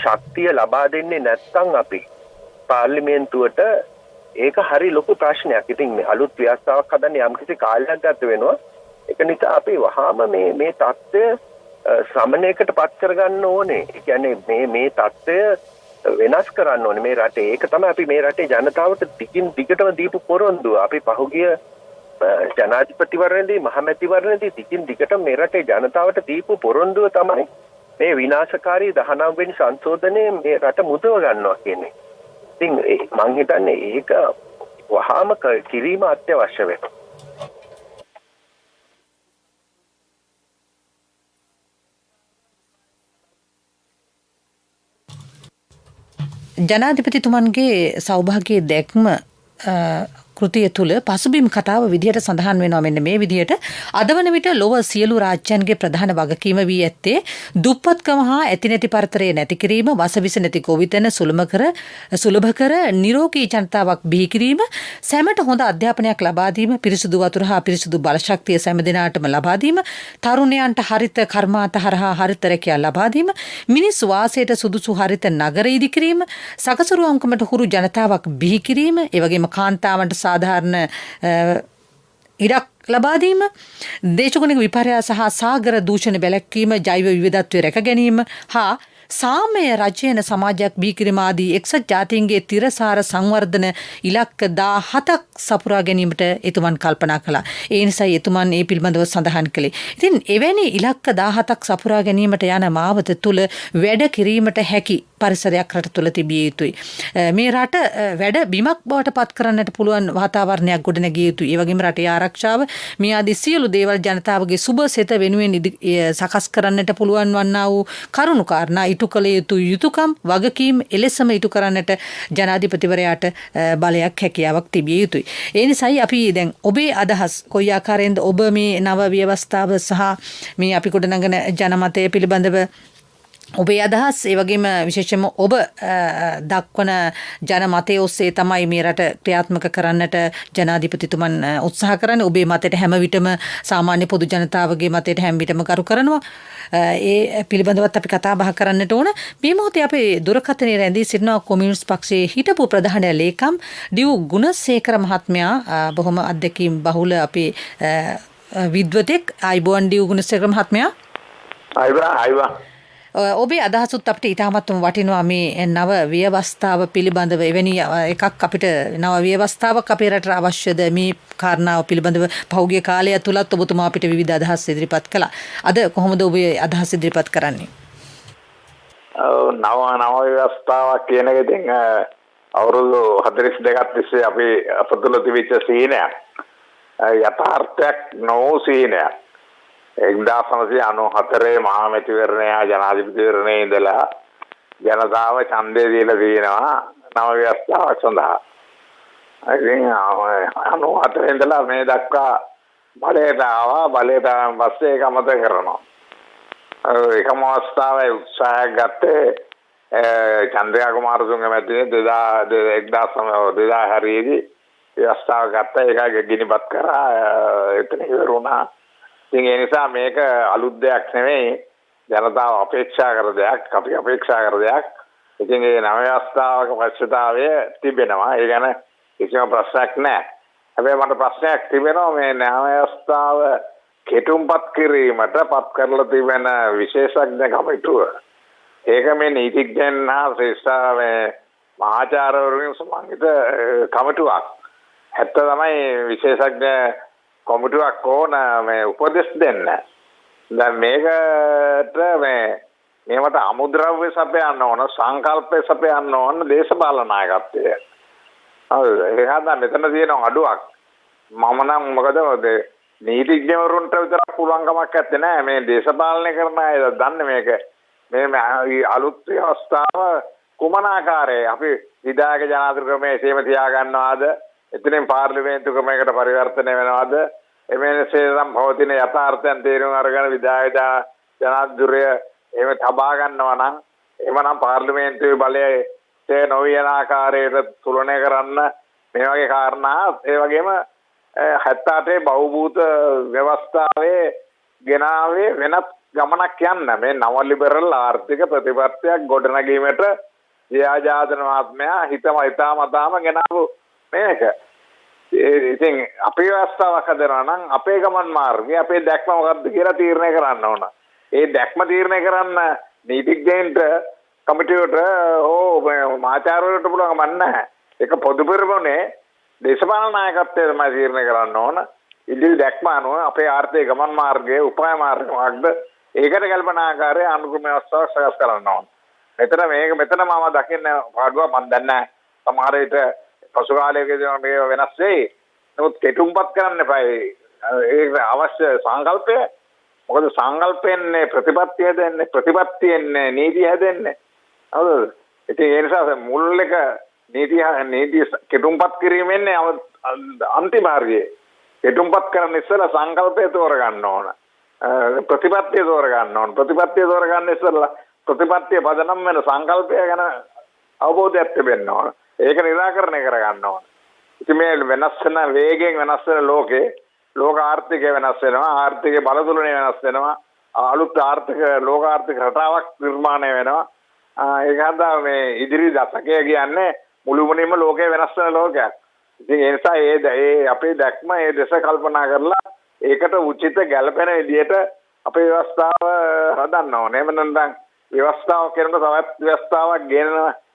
ශක්තිය ලබා දෙන්නේ නැත්නම් අපි පාර්ලිමේන්තුවට ඒක හරි ලොකු ප්‍රශ්නයක්. ඉතින් මේ අලුත් ව්‍යවස්ථාවක් හදන්න යම්කිසි කාලයක් ගත වෙනවා. ඒක නිසා අපි වහාම මේ தත්ත්වය සමනයකට පත් කරගන්න ඕනේ. ඒ කියන්නේ මේ தත්ත්වය වෙනස් කරන්න ඕනේ මේ රටේ. ඒක තමයි අපි මේ රටේ ජනතාවට දිගටම දීපු පොරොන්දුව. අපි පහුගිය ජනාධිපතිවරණයේදී මහමැතිවරණයේදී දිගටම මේ රටේ ජනතාවට දීපු පොරොන්දුව තමයි මේ විනාශකාරී 19 වෙනි සංශෝධනයේ මේ රට මුදව ගන්නවා කියන්නේ. ඉතින් මං හිතන්නේ ඒක වහාම කිරීම අත්‍යවශ්‍ය වෙනවා. ජනාධිපතිතුමන්ගේ සෞභාග්‍යයේ දැක්ම කෘතිය තුළ පසුබිම් කතාව විදිහට සඳහන් වෙනවා මෙන්න මේ විදිහට අද වන විට ලොව සියලු රාජ්‍යයන්ගේ ප්‍රධාන වගකීම වී ඇත්තේ දුප්පත්කම හා ඇතිනැති පරතරය නැති කිරීම වසවිස නැති ගොවිතැන සුලභ කර නිරෝගී ජනතාවක් බිහි කිරීම සැමට හොඳ අධ්‍යාපනයක් ලබා දීම පිරිසුදු වතුර හා පිරිසුදු බල ශක්තිය සෑම දිනාටම ලබා දීම තරුණයන්ට හරිත කර්මාන්ත හරහා හරිත රැකියාව ලබා දීම මිනිස් වාසයට සුදුසු හරිත නගර ඉදි කිරීම සකසරු අංකමට හුරු ජනතාවක් බිහි කිරීම ඒ වගේම කාන්තාවන්ට සාධාරණ ඉඩක් ලබා දීම දේශගුණික විපර්යාස සහ සාගර දූෂණ වැළැක්වීම ජෛව විවිධත්වය රැක ගැනීම හා සාමය රජයන සමාජයක් බිහි කිරීම ආදී එක්සත් ජාතීන්ගේ තිරසාර සංවර්ධන ඉලක්ක 17ක් සපුරා ගැනීමට එතුමන් කල්පනා කළා. ඒ නිසා එතුමන් ඒ පිළිබඳව සඳහන් කළේ. ඉතින් එවැනි ඉලක්ක 17ක් සපුරා ගැනීමට යන මාවත තුල වැඩ කිරීමට හැකි පරිසරයක් රට තුළ තිබිය යුතුයි. මේ රට වැඩ බිමක් බවට පත් කරන්නට පුළුවන් වාතාවරණයක් ගොඩනැගිය යුතුයි. ඒ වගේම රටේ ආරක්ෂාව මේ ආදී සියලු දේවල් ජනතාවගේ සුබ සෙත වෙනුවෙන් සකස් කරන්නට පුළුවන් වන්නා වූ කරුණු කාරණා ඉටු කළ යුතු යුතුයකම් වගකීම් එලෙසම ඉටු කරන්නට ජනාධිපතිවරයාට බලයක් හැකියාවක් තිබිය යුතුයි. ඒ නිසායි අපි දැන් ඔබේ අදහස් කොයි ආකාරයෙන්ද ඔබ මේ නව ව්‍යවස්ථාව සහ මේ අපි ගොඩනගන ජනමතය පිළිබඳව ඔබේ අදහස් ඒ වගේම විශේෂයෙන්ම ඔබ දක්වන ජනමතය ඔස්සේ තමයි මේ රට ක්‍රියාත්මක කරන්නට ජනාධිපතිතුමන් උත්සාහ කරන්නේ. ඔබේ මතයට හැම විටම සාමාන්‍ය පොදු ජනතාවගේ මතයට හැම විටම කරු කරනවා. ඒ පිළිබඳවත් අපි කතා බහ කරන්නට ඕන. මේ මොහොතේ අපේ දුරකථනයේ රැඳී සිටිනවා කොමියුනිස්ට් පක්ෂයේ හිටපු ප්‍රධාන ලේකම් ඩිව් ගුණසේකර මහත්මයා. බොහොම අත්දැකීම් බහුල අපේ විද්වතෙක්. ආයිබෝන් ඩිව් ගුණසේකර මහත්මයා. ආයිබා ඔබේ අදහසුත් අපිට ඉතාමත්ම වටිනවා මේ නව ව්‍යවස්ථාව පිළිබඳව. එවැනි එකක් අපිට නව ව්‍යවස්ථාවක් අපේ රටට අවශ්‍යද මේ කාරණාව පිළිබඳව පහුගිය කාලය තුලත් ඔබතුමා අපිට විවිධ අදහස් ඉදිරිපත් කළා. අද කොහොමද ඔබේ අදහස් ඉදිරිපත් කරන්නේ? නව ව්‍යවස්ථාවක් කියන එක ඉතින් අවුරුදු 42ක් තිස්සේ අපි අපතුල තිබිච්ච සීනයක් යථාර්ථයක් නොවූ සීනයක්. 1994 මහා මැතිවරණය ජනාධිපතිවරණයේ ඉඳලා ජනතාව ඡන්දය දීලා තියෙනවා නව ව්‍යවස්ථාවක් සඳහා. ඉතින් 94 ඉඳලා මේ දක්වා බලයට ආවා. බලයට පස්සේ ඒක අමතක කරනවා. එකම අවස්ථාවේ උත්සාහයක් ගත්තේ චන්ද්‍රයා කුමාරතුංග මැතිණිය 2004 දී ව්‍යවස්ථාව ගත්තා. ඒක ගිනිපත් කරා. එතන ඉවර වුණා. ඉතින් ඒ නිසා මේක අලුත් දෙයක් නෙමෙයි. ජනතාව අපේක්ෂා කර දෙයක්, අපි අපේක්ෂා කර දෙයක්. ඉතින් මේ නව ව්‍යවස්ථාවක අවශ්‍යතාවය තිබෙනවා. ඒ ගැන කිසිම ප්‍රශ්නයක් නැහැ. හැබැයි මට ප්‍රශ්නයක් තිබෙනවා මේ නව ව්‍යවස්ථාව කෙටුම්පත් කිරීමට පත් කරලා තිබෙන විශේෂඥ කමිටුව. ඒක මේ නීතිඥයන් හා ශ්‍රේෂ්ඨ මේ මහාචාර්යවරුන් සමන්විත කමිටුවක්. ඇත්ත තමයි විශේෂඥ කොමිටුවක් ඕන මේ උපදෙස් දෙන්න. දැන් මේකට මේවට අමුද්‍රව්‍ය සපයන්න ඕන, සංකල්පය සපයන්න ඕන දේශපාලන නායකත්වය. ඒහදා මෙතන තියෙන අඩුවක් මම නම් මොකද නීතිඥවරුන්ට විතරක් පුළුවන්කමක් නැත්තේ නෑ මේ දේශපාලනය කරන අය දන්නේ මේක මේ අලුත් අවස්ථාව කුමන ආකාරයේ අපි විධායක ජනාධිපති ක්‍රමයේ සීම තියා ගන්නවාද එතනින් පාර්ලිමේන්තු ක්‍රමයකට පරිවර්තනය වෙනවද එමෙන්සේ නම් පවතින යථාර්ථයන් තේරුම් අරගෙන විධායක ජනාධිපතිය එහෙම තබා ගන්නවා නම් එවනම් පාර්ලිමේන්තුවේ බලයේ නොවන ආකාරයට තුලනය කරන්න මේ වගේ කාරණා ඒ වගේම 78 බහුභූත ව්‍යවස්ථාවේ ගෙනාවේ වෙනත් ගමනක් යන්න මේ නව ලිබරල් ආර්ථික ප්‍රතිපත්තියක් ගොඩනැගීමට ජයාජාතනවාත්මයා හිතාමතාම ගෙනාවු මේක. ඉතින් අපේ ව්‍යවස්ථාවක් හදනවා නම් අපේ ගමන් මාර්ගය අපේ දැක්ම මොකක්ද කියලා තීරණය කරන්න ඕන. ඒ දැක්ම තීරණය කරන්න නීතිඥයින්ට කමිටියට මාචාර්යවරුන්ට පුළුවන් ගමන් නැහැ. ඒක පොදු පෙරමුණේ දේශපාලන නායකත්වය තමයි තීරණය කරන්න ඕන. ඉදිරි දැක්ම අනුව අපේ ආර්ථික ගමන් මාර්ගයේ උපාය මාර්ග මොකක්ද? ඒකට කල්පනාකාරී අනුකූල ව්‍යවස්ථාවක් සකස් කරන්න ඕන. මෙතන මම දකින්න පාඩුව මම දන්නේ නැහැ. සමහර විට පසු කාලයකදී මේ වෙනස් වෙයි. නමුත් කෙටුම්පත් කරන්න එපායි. ඒක අවශ්‍ය සංකල්පය. මොකද සංකල්පෙන්නේ ප්‍රතිපත්තිය දෙන්නේ ප්‍රතිපත්තියෙන්නේ නීතිය හැදෙන්නේ. හවුද? ඉතින් ඒ නිසා මුල් එක නීති කෙටුම්පත් කිරීමෙන්නේ අන්තිම මාර්ගයේ. කෙටුම්පත් කරන්න ඉස්සෙල්ලා සංකල්පය තෝරගන්න ඕන. ප්‍රතිපත්තිය තෝරගන්න ඕන. ප්‍රතිපත්තිය තෝරගන්න ඉස්සෙල්ලා ප්‍රතිපත්තිය පදනම් වෙන සංකල්පය ගැන අවබෝධයක් තිබෙන්න ඕන. ඒක निराකරණය කරගන්න ඕන. ඉතින් මේ වෙනස් වෙන වේගයෙන් වෙනස් වෙන ලෝකේ ලෝක ආර්ථිකය වෙනස් වෙනවා. ආර්ථිකයේ බලතුලනය වෙනස් වෙනවා. අලුත් ලෝක ආර්ථික රටාවක් නිර්මාණය වෙනවා. ඒක හන්දා මේ ඉදිරි දශකය කියන්නේ මුළුමනින්ම ලෝකේ වෙනස් වෙන ලෝකයක්. ඉතින් ඒ නිසා ඒ අපේ දැක්ම ඒ දෙස කල්පනා කරලා ඒකට උචිත ගැළපෙන විදිහට අපේ ව්‍යවස්ථාව හදන්න ඕනේ. එහෙම නැත්නම් ව්‍යවස්ථාව කරනකොට තවත් ව්‍යවස්ථාවක් ගෙන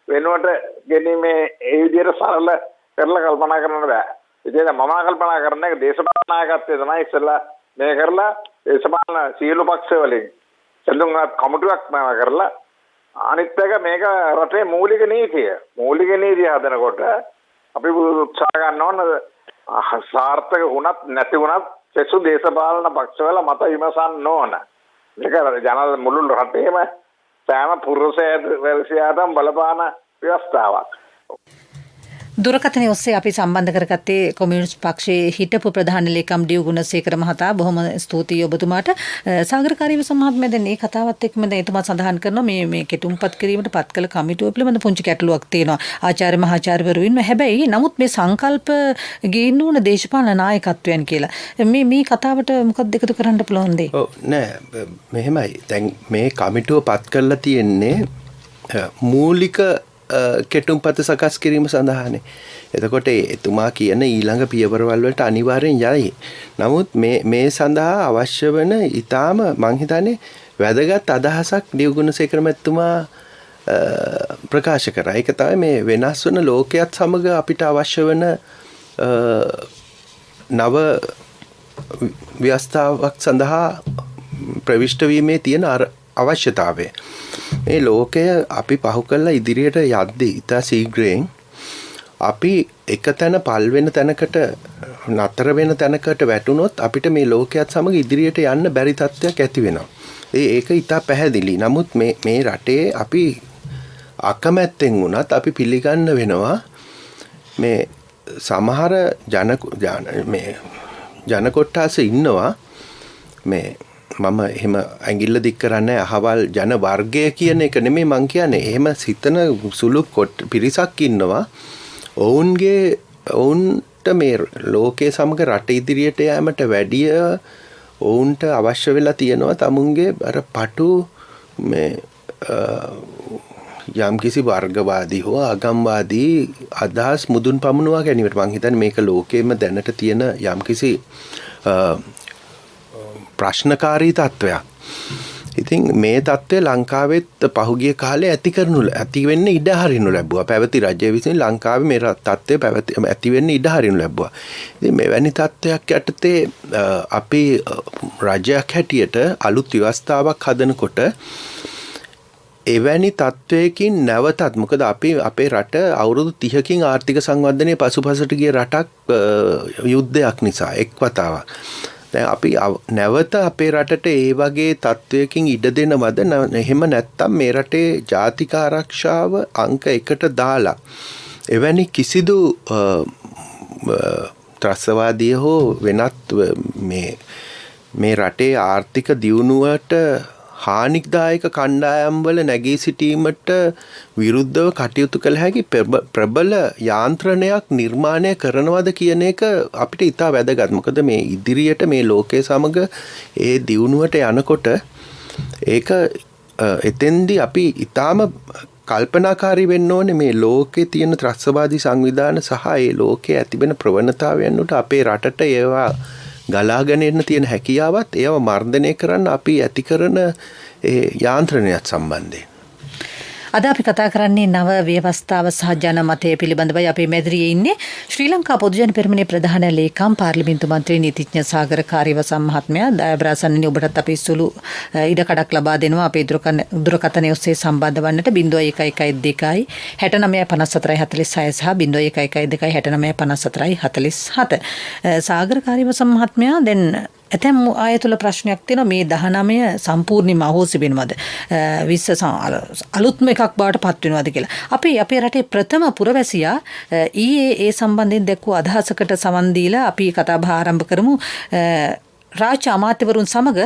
වෙනුවට ගෙනීමේ ඒ විදිහට සරල කරලා කල්පනා කරන්න බෑ. ඉතින් මම කල්පනා කරන එක දේශපාලන නායකත්වය තමයි ඉස්සෙල්ලා මේ කරලා දේශපාලන සියලු පක්ෂ වලින් සඳුන්ගත් කමිටුවක් මම කරලා අනිත් එක මේක රටේ මූලික නීතිය හදනකොට අපි උත්සාහ ගන්න ඕන සාර්ථක වුණත් නැති වුණත් සෙසු දේශපාලන පක්ෂවල මත විමසන්න ඕන. මේක මුළු රටේම සෑම පුරුෂයාටම බලපාන ව්‍යවස්ථාවක්. දුරකථනයේ ඔස්සේ අපි සම්බන්ධ කරගත්තේ කොමියුනිස්ට් පක්ෂයේ හිටපු ප්‍රධාන ලේකම් ඩියු ගුණසේකර මහතා. බොහොම ස්තුතියි ඔබතුමාට. සාගරකාරී මහත්මයා දැන් මේ කතාවත් එක්කම දැන් එතුමා සඳහන් කරනවා මේ කෙටුම්පත් කිරීමට පත් කළ කමිටුව පිළිබඳ පුංචි ගැටලුවක් තියෙනවා. ආචාර්ය මහාචාර්යවරු ඉන්නවා. හැබැයි නමුත් මේ සංකල්ප ගේන්න ඕන දේශපාලන නායකත්වයන් කියලා. මේ කතාවට මොකක්ද එකතු කරන්න පුළුවන් දෙය? ඔව් නෑ මෙහෙමයි. දැන් මේ කමිටුව පත් කරලා තියෙන්නේ මූලික කෙටුම්පත සකස් කිරීම සඳහානේ. එතකොට එතුමා කියන ඊළඟ පියවරවල් වලට අනිවාර්යෙන් යයි. නමුත් මේ සඳහා අවශ්‍ය වෙන ඊටාම මං හිතන්නේ වැදගත් අදහසක් ඩියුගුණසේකර මැතිතුමා ප්‍රකාශ කරා. ඒක තමයි මේ වෙනස් වෙන ලෝකයක් සමග අපිට අවශ්‍ය වෙන නව ව්‍යවස්ථාවක් සඳහා ප්‍රවිෂ්ඨ වීමේ තියෙන අවශ්‍යතාවය. මේ ලෝකය අපි පහු කරලා ඉදිරියට යද්දී ඉතා ශීඝ්‍රයෙන් අපි එක තැන පල් වෙන තැනකට නතර වෙන තැනකට වැටුනොත් අපිට මේ ලෝකයක් සමග ඉදිරියට යන්න බැරි තත්ත්වයක් ඇති වෙනවා. ඒක ඉතා පැහැදිලි. නමුත් මේ රටේ අපි අකමැත්තෙන් වුණත් අපි පිළිගන්න වෙනවා මේ සමහර ජන කොට්ටාස ඉන්නවා මේ මම එහෙම ඇඟිල්ල දික් කරන්නේ අහවල් ජන වර්ගය කියන එක නෙමෙයි මං කියන්නේ. එහෙම සිතන සුළු පිරිසක් ඉන්නවා. ඔවුන්ට මේ ලෝකයේ සමග රට ඉදිරියට යෑමට වැඩිය ඔවුන්ට අවශ්‍ය වෙලා තියෙනවා තමුන්ගේ අර පටු මේ යම්කිසි වර්ගවාදී හෝ ආගම්වාදී අදහස් මුදුන් පමුණුවා ගැනීමට මං හිතන්නේ මේක ලෝකෙම දැනට තියෙන යම්කිසි ප්‍රශ්නකාරී තත්ත්වයක්. ඉතින් මේ තත්ත්වය ලංකාවෙත් පහුගිය කාලේ ඇති වෙන්න ඉඩ හරිනු ලැබුවා. පැවති රජය විසින් ලංකාවේ මේ තත්ත්වය ඇති වෙන්න ඉඩ හරිනු ලැබුවා. ඉතින් මෙවැනි තත්ත්වයක් යටතේ අපි රජයක් හැටියට අලුත් ව්‍යවස්ථාවක් හදනකොට එවැනි තත්ත්වයකින් නැවතත් මොකද අපේ රට අවුරුදු 30කින් ආර්ථික සංවර්ධනයේ පසුපසට ගිය රටක් යුද්ධයක් නිසා එක් වතාවක්. දැන් අපි නැවත අපේ රටට ඒ වගේ තත්ත්වයකින් ඉඩ දෙනවද? එහෙම නැත්නම් මේ රටේ ජාතික ආරක්ෂාව අංක 1ට දාලා එවැනි කිසිදු ත්‍රස්තවාදී හෝ වෙනත් මේ රටේ ආර්ථික දියුණුවට හානිදායක කණ්ඩායම්වල නැගී සිටීමට විරුද්ධව කටයුතු කළ හැකි ප්‍රබල යාන්ත්‍රණයක් නිර්මාණය කරනවද කියන එක අපිට ඉතා වැදගත්. මොකද මේ ඉදිරියට මේ ලෝකයේ සමග ඒ දියුණුවට යනකොට ඒක එතෙන්දී අපි ඉතාම කල්පනාකාරී වෙන්න ඕනේ මේ ලෝකේ තියෙන ත්‍රස්තවාදී සංවිධාන සහ ඒ ලෝකයේ ඇතිවෙන ප්‍රවණතාවයන් උට අපේ රටට ඒවා ගලාගෙන එන්න තියෙන හැකියාවත් ඒව මර්ධනය කරන්න අපි ඇති කරන යාන්ත්‍රණයත් සම්බන්ධයෙන්. අද අපි කතා කරන්නේ නව ව්‍යවස්ථාව සහ ජනමතය පිළිබඳවයි. අපේ මැදිරියේ ඉන්නේ ශ්‍රී ලංකා පොදුජන පෙරමුණේ ප්‍රධාන ලේකම් පාර්ලිමේන්තු මන්ත්‍රී නීතිඥ සාගර කාර්යවසම් මහත්මයා. දයාබ්‍රාසන්නනි ඔබටත් අපි සුළු ඉඩකඩක් ලබා දෙනවා අපේ දුරකථනය ඔස්සේ සම්බන්ධ වන්නට 0112 695446 සහ 0112 695447. සාගර කාර්යවසම් මහත්මයා දැන් ඇතැම් අය තුළ ප්‍රශ්නයක් තියෙනවා මේ 19 සම්පූර්ණයෙන්ම අහෝසි වෙනවද 20 අලුත්ම එකක් බවට පත් වෙනවද කියලා. අපි අපේ රටේ ප්‍රථම පුරවැසියා ඊයේ ඒ සම්බන්ධයෙන් දැක්වූ අදහසකට සවන් දීලා අපි කතා බහ ආරම්භ කරමු. රාජ්‍ය අමාත්‍යවරුන් සමග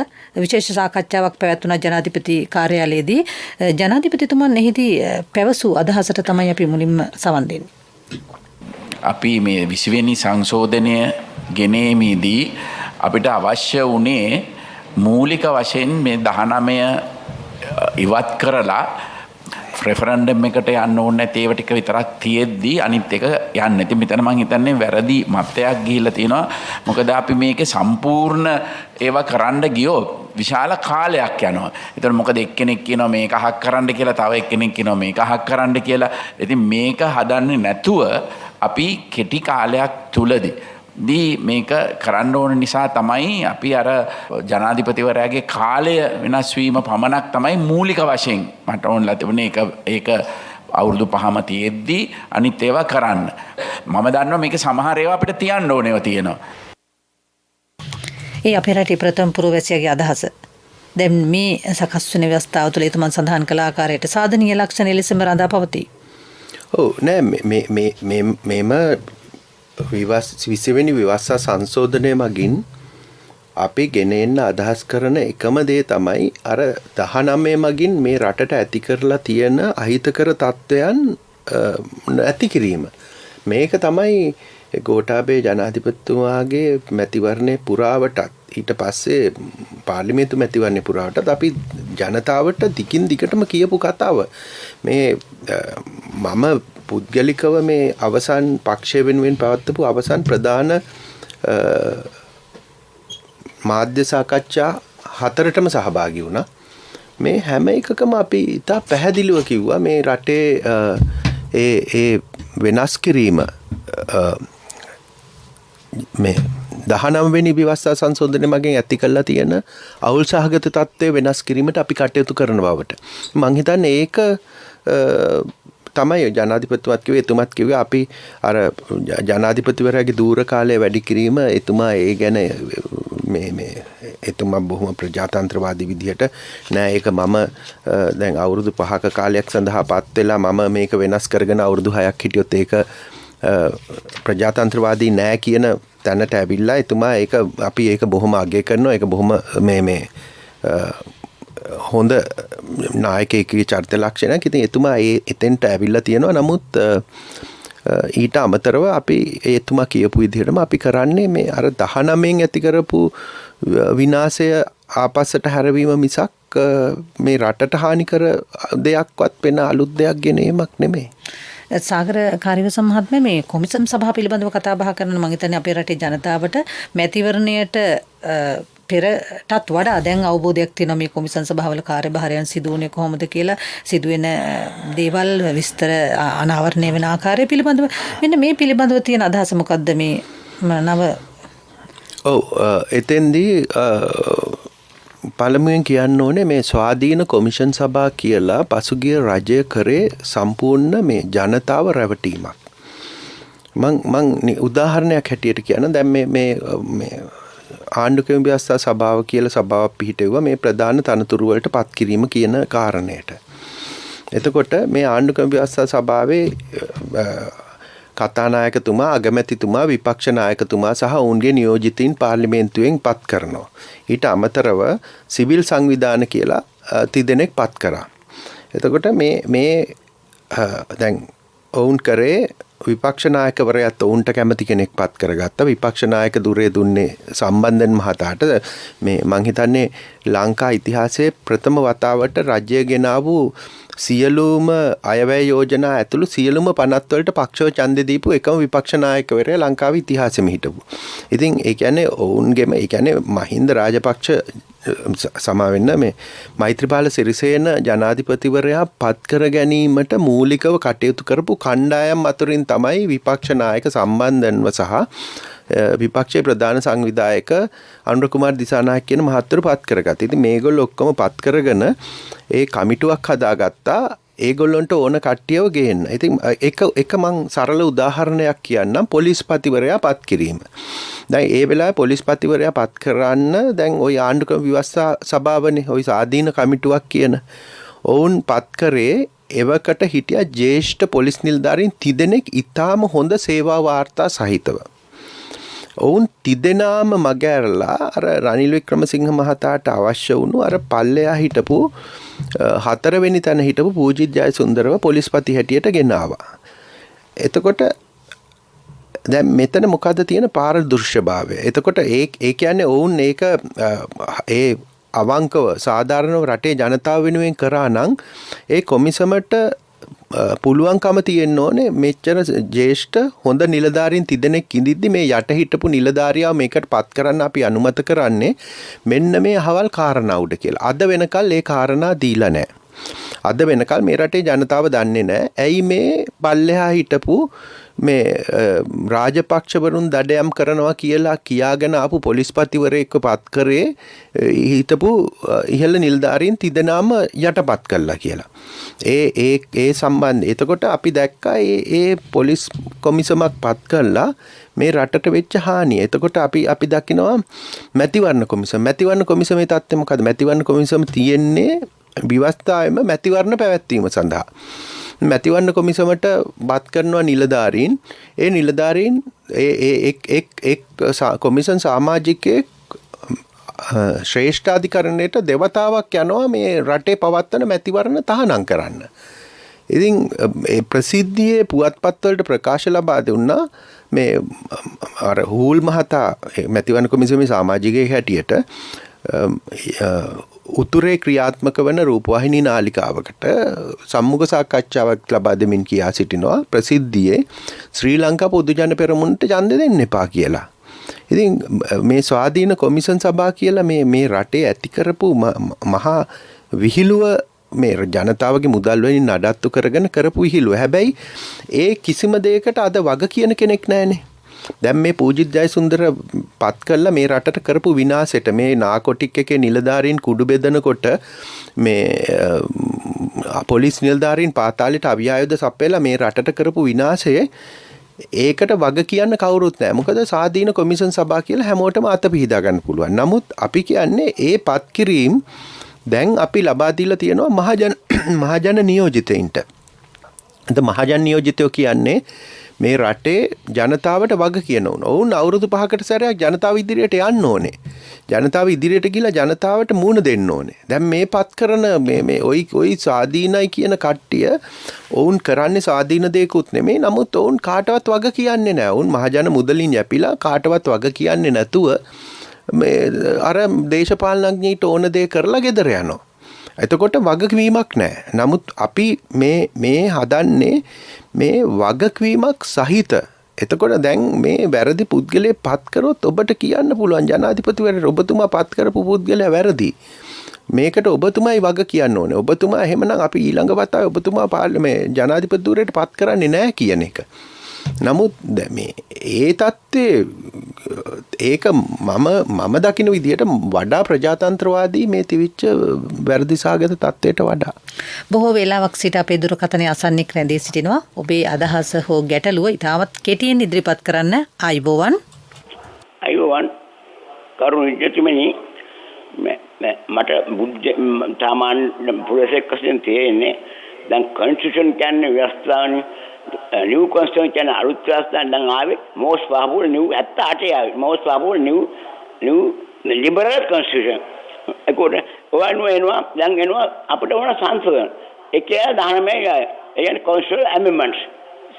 විශේෂ සාකච්ඡාවක් පැවැත්වුණා ජනාධිපති කාර්යාලයේදී. ජනාධිපතිතුමන් එහිදී පැවසූ අදහසට තමයි අපි මුලින්ම සවන් දෙන්නේ. අපි මේ 20 වෙනි සංශෝධනය ගෙනීමේදී අපිට අවශ්‍ය වුණේ මූලික වශයෙන් මේ 19 ඉවත් කරලා රෙෆරන්ඩම් එකට යන්න ඕනේ නැති ඒව ටික විතරක් තියෙද්දි අනිත් එක යන්නේ. ඉතින් මෙතන මම හිතන්නේ වැරදි මතයක් ගිහිල්ලා තියෙනවා. මොකද අපි මේකේ සම්පූර්ණ ඒවා කරන්න ගියොත් විශාල කාලයක් යනවා. ඒතර මොකද එක්කෙනෙක් කියනවා මේක අහක් කරන්න කියලා, තව එක්කෙනෙක් කියනවා මේක අහක් කරන්න කියලා. ඉතින් මේක හදන්නේ නැතුව අපි කෙටි කාලයක් තුලදී මේක කරන්න ඕන නිසා තමයි අපි අර ජනාධිපතිවරයාගේ කාලය වෙනස් වීම පමණක් තමයි මූලික වශයෙන් මට ඕනලා තිබුණේ. ඒක අවුරුදු 5ම තියෙද්දි අනිත් ඒවා කරන්න. මම දන්නවා මේක සමහර ඒවා අපිට තියන්න ඕනේව තියෙනවා. ඒ අපේ රටේ ප්‍රථම පුරවැසියාගේ අදහස. දැන් මේ සකස් වෙන ව්‍යවස්ථාව තුළ එතුමන් සඳහන් කළ ආකාරයට සාධනීය ලක්ෂණ ලෙසම රඳා පවතී. ඔව් නෑ මේම 20 වෙනි ව්‍යවස්ථා සංශෝධනය මගින් අපි ගෙන එන්න අදහස් කරන එකම දේ තමයි අර 19 මගින් මේ රටට ඇති කරලා තියෙන අහිතකර තත්ත්වයන් නැති කිරීම. මේක තමයි ගෝඨාභය ජනාධිපතිතුමාගේ මැතිවරණේ පුරාවටත් ඊට පස්සේ පාර්ලිමේන්තු මැතිවරණේ පුරාවටත් අපි ජනතාවට දිගින් දිගටම කියපු කතාව. මේ මම පුද්ගලිකව මේ අවසන් පක්ෂය වෙනුවෙන් පවත්වපු අවසන් ප්‍රධාන මාධ්‍ය සාකච්ඡා 4ටම සහභාගී වුණා. මේ හැම එකකම අපි ඉතා පැහැදිලිව කිව්වා මේ රටේ ඒ වෙනස් කිරීම මේ 19 වෙනි ව්‍යවස්ථා සංශෝධනය මගින් ඇති කළා තියෙන අවුල් සහගත තත්ත්වය වෙනස් කිරීමට අපි කටයුතු කරන බවට මම හිතන්නේ ඒක තමයි ජනාධිපතිතුමත් කිව්වේ. එතුමත් කිව්වේ අපි අර ජනාධිපතිවරයාගේ දූර කාලය වැඩි කිරීම එතුමා ඒ ගැන මේ එතුමා බොහොම ප්‍රජාතන්ත්‍රවාදී විදිහට නෑ ඒක මම දැන් අවුරුදු 5ක කාලයක් සඳහා පත් වෙලා මම මේක වෙනස් කරගෙන අවුරුදු 6ක් හිටියොත් ඒක ප්‍රජාතන්ත්‍රවාදී නෑ කියන තැනට ඇවිල්ලා එතුමා ඒක අපි ඒක බොහොම අගය කරනවා. ඒක බොහොම මේ හොඳ නායකයෙකුගේ චරිත ලක්ෂණයක්. ඉතින් එතුමා එතෙන්ට ඇවිල්ලා තියෙනවා. නමුත් ඊට අමතරව අපි එතුමා කියපු විදිහටම අපි කරන්නේ මේ අර 19න් ඇති කරපු විනාශය ආපස්සට හැරවීම මිසක් මේ රටට හානිකර දෙයක්වත් වෙන අලුත් දෙයක් ගෙනීමක් නෙමෙයි. සාගර කාර්යවසම් මහත්මයා මේ කොමිසම් සභාව පිළිබඳව කතා බහ කරන මම හිතන්නේ අපේ රටේ ජනතාවට මැතිවරණයට පෙරටත් වඩා දැන් අවබෝධයක් තියෙනවා මේ කොමිසම් සභාවල කාර්යභාරයන් සිදු වුණේ කොහොමද කියලා, සිදුවෙන දේවල් විස්තර අනාවරණය වෙන ආකාරය පිළිබඳව. මෙන්න මේ පිළිබඳව තියෙන අදහස මොකද්ද මේ නව? එතෙන්දී පළමුවෙන් කියන්න ඕනේ මේ ස්වාධීන කොමිෂන් සභා කියලා පසුගිය රජය කරේ සම්පූර්ණ මේ ජනතාව රැවටීමක්. මං උදාහරණයක් හැටියට කියන දැන් මේ ආණ්ඩුක්‍රම ව්‍යවස්ථා සභාව කියලා සභාවක් පිහිටෙව්වා මේ ප්‍රධාන තනතුරු වලට පත් කිරීම කියන කාරණයට. එතකොට මේ ආණ්ඩුක්‍රම ව්‍යවස්ථා සභාවේ කතානායකතුමා, අගමැතිතුමා, විපක්ෂ නායකතුමා සහ ඔවුන්ගේ නියෝජිතයින් පාර්ලිමේන්තුවෙන් පත් කරනවා. ඊට අමතරව සිවිල් සංවිධාන කියලා තිදෙනෙක් පත් කරා. එතකොට මේ දැන් ඔවුන් කරේ විපක්ෂ නායකවරයාත් ඔවුන්ට කැමති කෙනෙක් පත් කරගත්තා. විපක්ෂ නායක දුරේ දුන්නේ සම්බන්ධන් මහතාට. මේ මං හිතන්නේ ලංකා ඉතිහාසයේ ප්‍රථම වතාවට රජය ගෙනාවු සියලුම අයවැය යෝජනා ඇතුළු සියලුම පනත් වලට පක්ෂව ඡන්දෙ දීපු එකම විපක්ෂ නායකවරයා ලංකාවේ ඉතිහාසෙම හිටපු. ඉතින් ඒ කියන්නේ ඔවුන්ගේම ඒ කියන්නේ මහින්ද රාජපක්ෂ සමාවෙන්න මේ මෛත්‍රීපාල සිරිසේන ජනාධිපතිවරයා පත් කර ගැනීමට මූලිකව කටයුතු කරපු කණ්ඩායම් අතරින් තමයි විපක්ෂ නායක සම්බන්ධන්ව සහ විපක්ෂයේ ප්‍රධාන සංවිධායක අනුර කුමාර දිසානායක කියන මහත්වරු පත් කරගත්තා. ඉතින් මේගොල්ලෝ ඔක්කොම පත් කරගෙන ඒ කමිටුවක් හදාගත්තා. ඒගොල්ලොන්ට ඕන කට්ටියව ගේන්න. ඉතින් එක මං සරල උදාහරණයක් කියන්නම් පොලිස්පතිවරයා පත් කිරීම. දැන් ඒ වෙලාවේ පොලිස්පතිවරයා පත් කරන්න දැන් ওই ආණ්ඩුක්‍රම ව්‍යවස්ථා සභාවනේ ওই සාධීන කමිටුවක් කියන. ඔවුන් පත් කරේ එවකට හිටියා ජ්‍යෙෂ්ඨ පොලිස් නිලධාරීන් තිදෙනෙක් ඉතාම හොඳ සේවා වාර්තා සහිතව. ඔවුන් තිදෙනාම මග ඇරලා අර රනිල් වික්‍රමසිංහ මහතාට අවශ්‍ය වුණු අර පල්ලෙයා හිටපු හතරවෙනි තැන හිටපු පූජිත් ජයසුන්දරව පොලිස්පති හැටියට ගෙනාවා. එතකොට දැන් මෙතන මොකද්ද තියෙන පාරදෘශ්‍යභාවය? එතකොට ඒ කියන්නේ ඔවුන් ඒක ඒ අවංකව සාධාරණව රටේ ජනතාව වෙනුවෙන් කරා නම් ඒ කොමිසමට පුළුවන්කම තියෙන්න ඕනේ මෙච්චර ජ්‍යෙෂ්ඨ හොඳ නිලධාරීන් තිදෙනෙක් ඉඳිද්දි මේ යට හිටපු නිලධාරියා මේකට පත් කරන්න අපි අනුමත කරන්නේ මෙන්න මේ අහවල් කාරණා උඩ කියලා. අද වෙනකල් ඒ කාරණා දීලා නැහැ. අද වෙනකල් මේ රටේ ජනතාව දන්නේ නැහැ. ඇයි මේ පල්ලෙහා හිටපු මේ රාජපක්ෂවරුන් දඩයම් කරනවා කියලා කියාගෙන ආපු පොලිස්පතිවරයෙක්ව පත් කරේ හිටපු ඉහළ නිලධාරීන් තිදෙනාම යටපත් කළා කියලා. ඒ සම්බන්ධ. එතකොට අපි දැක්කා ඒ පොලිස් කොමිසමක් පත් කළා මේ රටට වෙච්ච හානිය. එතකොට අපි දකිනවා මැතිවරණ කොමිසම. මැතිවරණ කොමිසමේ තත්ත්වය මොකද්ද? මැතිවරණ කොමිසම තියෙන්නේ විවස්ථාවෙම මැතිවරණ පැවැත්වීම සඳහා. මැතිවරණ කොමිසමට බත් කරනවා නිලධාරීන්. ඒ නිලධාරීන් එක් කොමිසන් සමාජිකයෙක් ශ්‍රේෂ්ඨාධිකරණයට දෙවතාවක් යනවා මේ රටේ පවත්වන මැතිවරණ තහනම් කරන්න. ඉතින් ප්‍රසිද්ධියේ පුවත්පත්වලට ප්‍රකාශ ලබා දුන්නා මේ අර හූල් මහතා මැතිවරණ කොමිසමේ සමාජිකයෙක් හැටියට උතුරේ ක්‍රියාත්මක වන රූපවාහිනී නාලිකාවකට සම්මුඛ සාකච්ඡාවක් ලබා දෙමින් කියා සිටිනවා ප්‍රසිද්ධියේ ශ්‍රී ලංකා පොදු ජන පෙරමුණට ඡන්දෙ දෙන්න එපා කියලා. ඉතින් මේ ස්වාධීන කොමිෂන් සභා කියලා මේ රටේ ඇති කරපු මහා විහිළුව මේ ජනතාවගේ මුදල් වලින් නඩත්තු කරගෙන කරපු විහිළුව. හැබැයි ඒ කිසිම දෙයකට අද වග කියන කෙනෙක් නැහැනේ. දැන් මේ පූජිත් ජයසුන්දර පත් කළා මේ රටට කරපු විනාශයට මේ නාකොටික් එකේ නිලධාරීන් කුඩු බෙදනකොට මේ පොලිස් නිලධාරීන් පාතාලයට අවියායුධ සපයලා මේ රටට කරපු විනාශය ඒකට වග කියන්න කවුරුත් නැහැ. මොකද සාධීන කොමිෂන් සභා කියලා හැමෝටම අත පිහදා ගන්න පුළුවන්. නමුත් අපි කියන්නේ ඒ පත් කිරීම දැන් අපි ලබා දීලා තියෙනවා මහජන නියෝජිතයින්ට. අද මහජන නියෝජිතයෝ කියන්නේ මේ රටේ ජනතාවට වග කියනවන. ඔවුන් අවුරුදු 5කට සැරයක් ජනතාව ඉදිරියට යන්න ඕනේ. ජනතාව ඉදිරියට ගිහලා ජනතාවට මුණ දෙන්න ඕනේ. දැන් මේ පත් කරන මේ ඔයි ස්වාධීනයි කියන කට්ටිය ඔවුන් කරන්නේ ස්වාධීන දෙයක්ුත් නෙමෙයි. නමුත් ඔවුන් කාටවත් වග කියන්නේ නැහැ. ඔවුන් මහජන මුදලින් යැපිලා කාටවත් වග කියන්නේ නැතුව මේ අර දේශපාලනඥයින්ට ඕන දේ කරලා ගෙදර යනවා. එතකොට වගකීමක් නැහැ. නමුත් අපි මේ හදන්නේ මේ වගකීමක් සහිත. එතකොට දැන් මේ වැරදි පුද්ගලයා පත් කරොත් ඔබට කියන්න පුළුවන් ජනාධිපතිවරයා ඔබතුමා පත් කරපු පුද්ගලයා වැරදි. මේකට ඔබතුමායි වග කියන්න ඕනේ. ඔබතුමා එහෙමනම් අපි ඊළඟ වතාවේ ඔබතුමා මේ ජනාධිපති ධූරයට පත් කරන්නේ නැහැ කියන එක. නමුත් මේ ඒ තත්ත්වයේ ඒක මම දකින විදිහට වඩා ප්‍රජාතන්ත්‍රවාදී මේ තිවිච්ච වැරදිසාගත තත්ත්වයට වඩා. බොහෝ වේලාවක් සිට අපේ දුරකථනයේ අසන්නික් රැඳී සිටිනවා. ඔබේ අදහස හෝ ගැටලුව ඉතාමත් කෙටියෙන් ඉදිරිපත් කරන්න. ආයුබෝවන්. ආයුබෝවන්. කරුණිකතුමනි මට බුද්ධ සාමාන්‍ය පුරසෙක් වශයෙන් තියෙන්නේ දැන් කොන්ස්ටිටියුෂන් කියන්නේ ව්‍යවස්ථාවනේ new constitution කියන අලුත් ව්‍යවස්ථාවක් දැන් ආවේ most powerful new 78 ආවේ most powerful new liberal constitution ඒකෝට ඔයano එනවා දැන් එනවා අපිට ඕන සංශෝධන 19 ඒ කියන්නේ constitutional amendments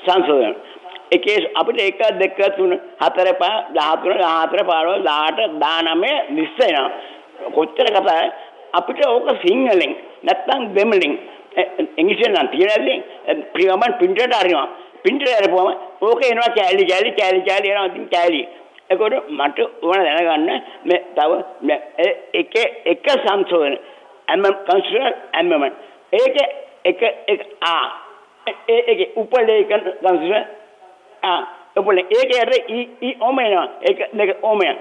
සංශෝධන ඒකේ අපිට 1 2 3 4 5 13 14 15 18 19 20 කොච්චර කතා අපිට ඕක සිංහලෙන් නැත්නම් දෙමළෙන් ඉංග්‍රීසියෙන් නම් තියෙන්නේ ප්‍රියමන් පින්ටර් අරිනවා පින්ටර් අරපුවම ඕක එනවා කැලි එනවා ඉතින් කැලි ඒකට මට ඕන දැනගන්න මේ තව එක සංශෝධන constitutional amendment ඒක උපලේඛන constitution උපලේ ඒකේ ඕමේනවා ඒක දෙක ඕමේ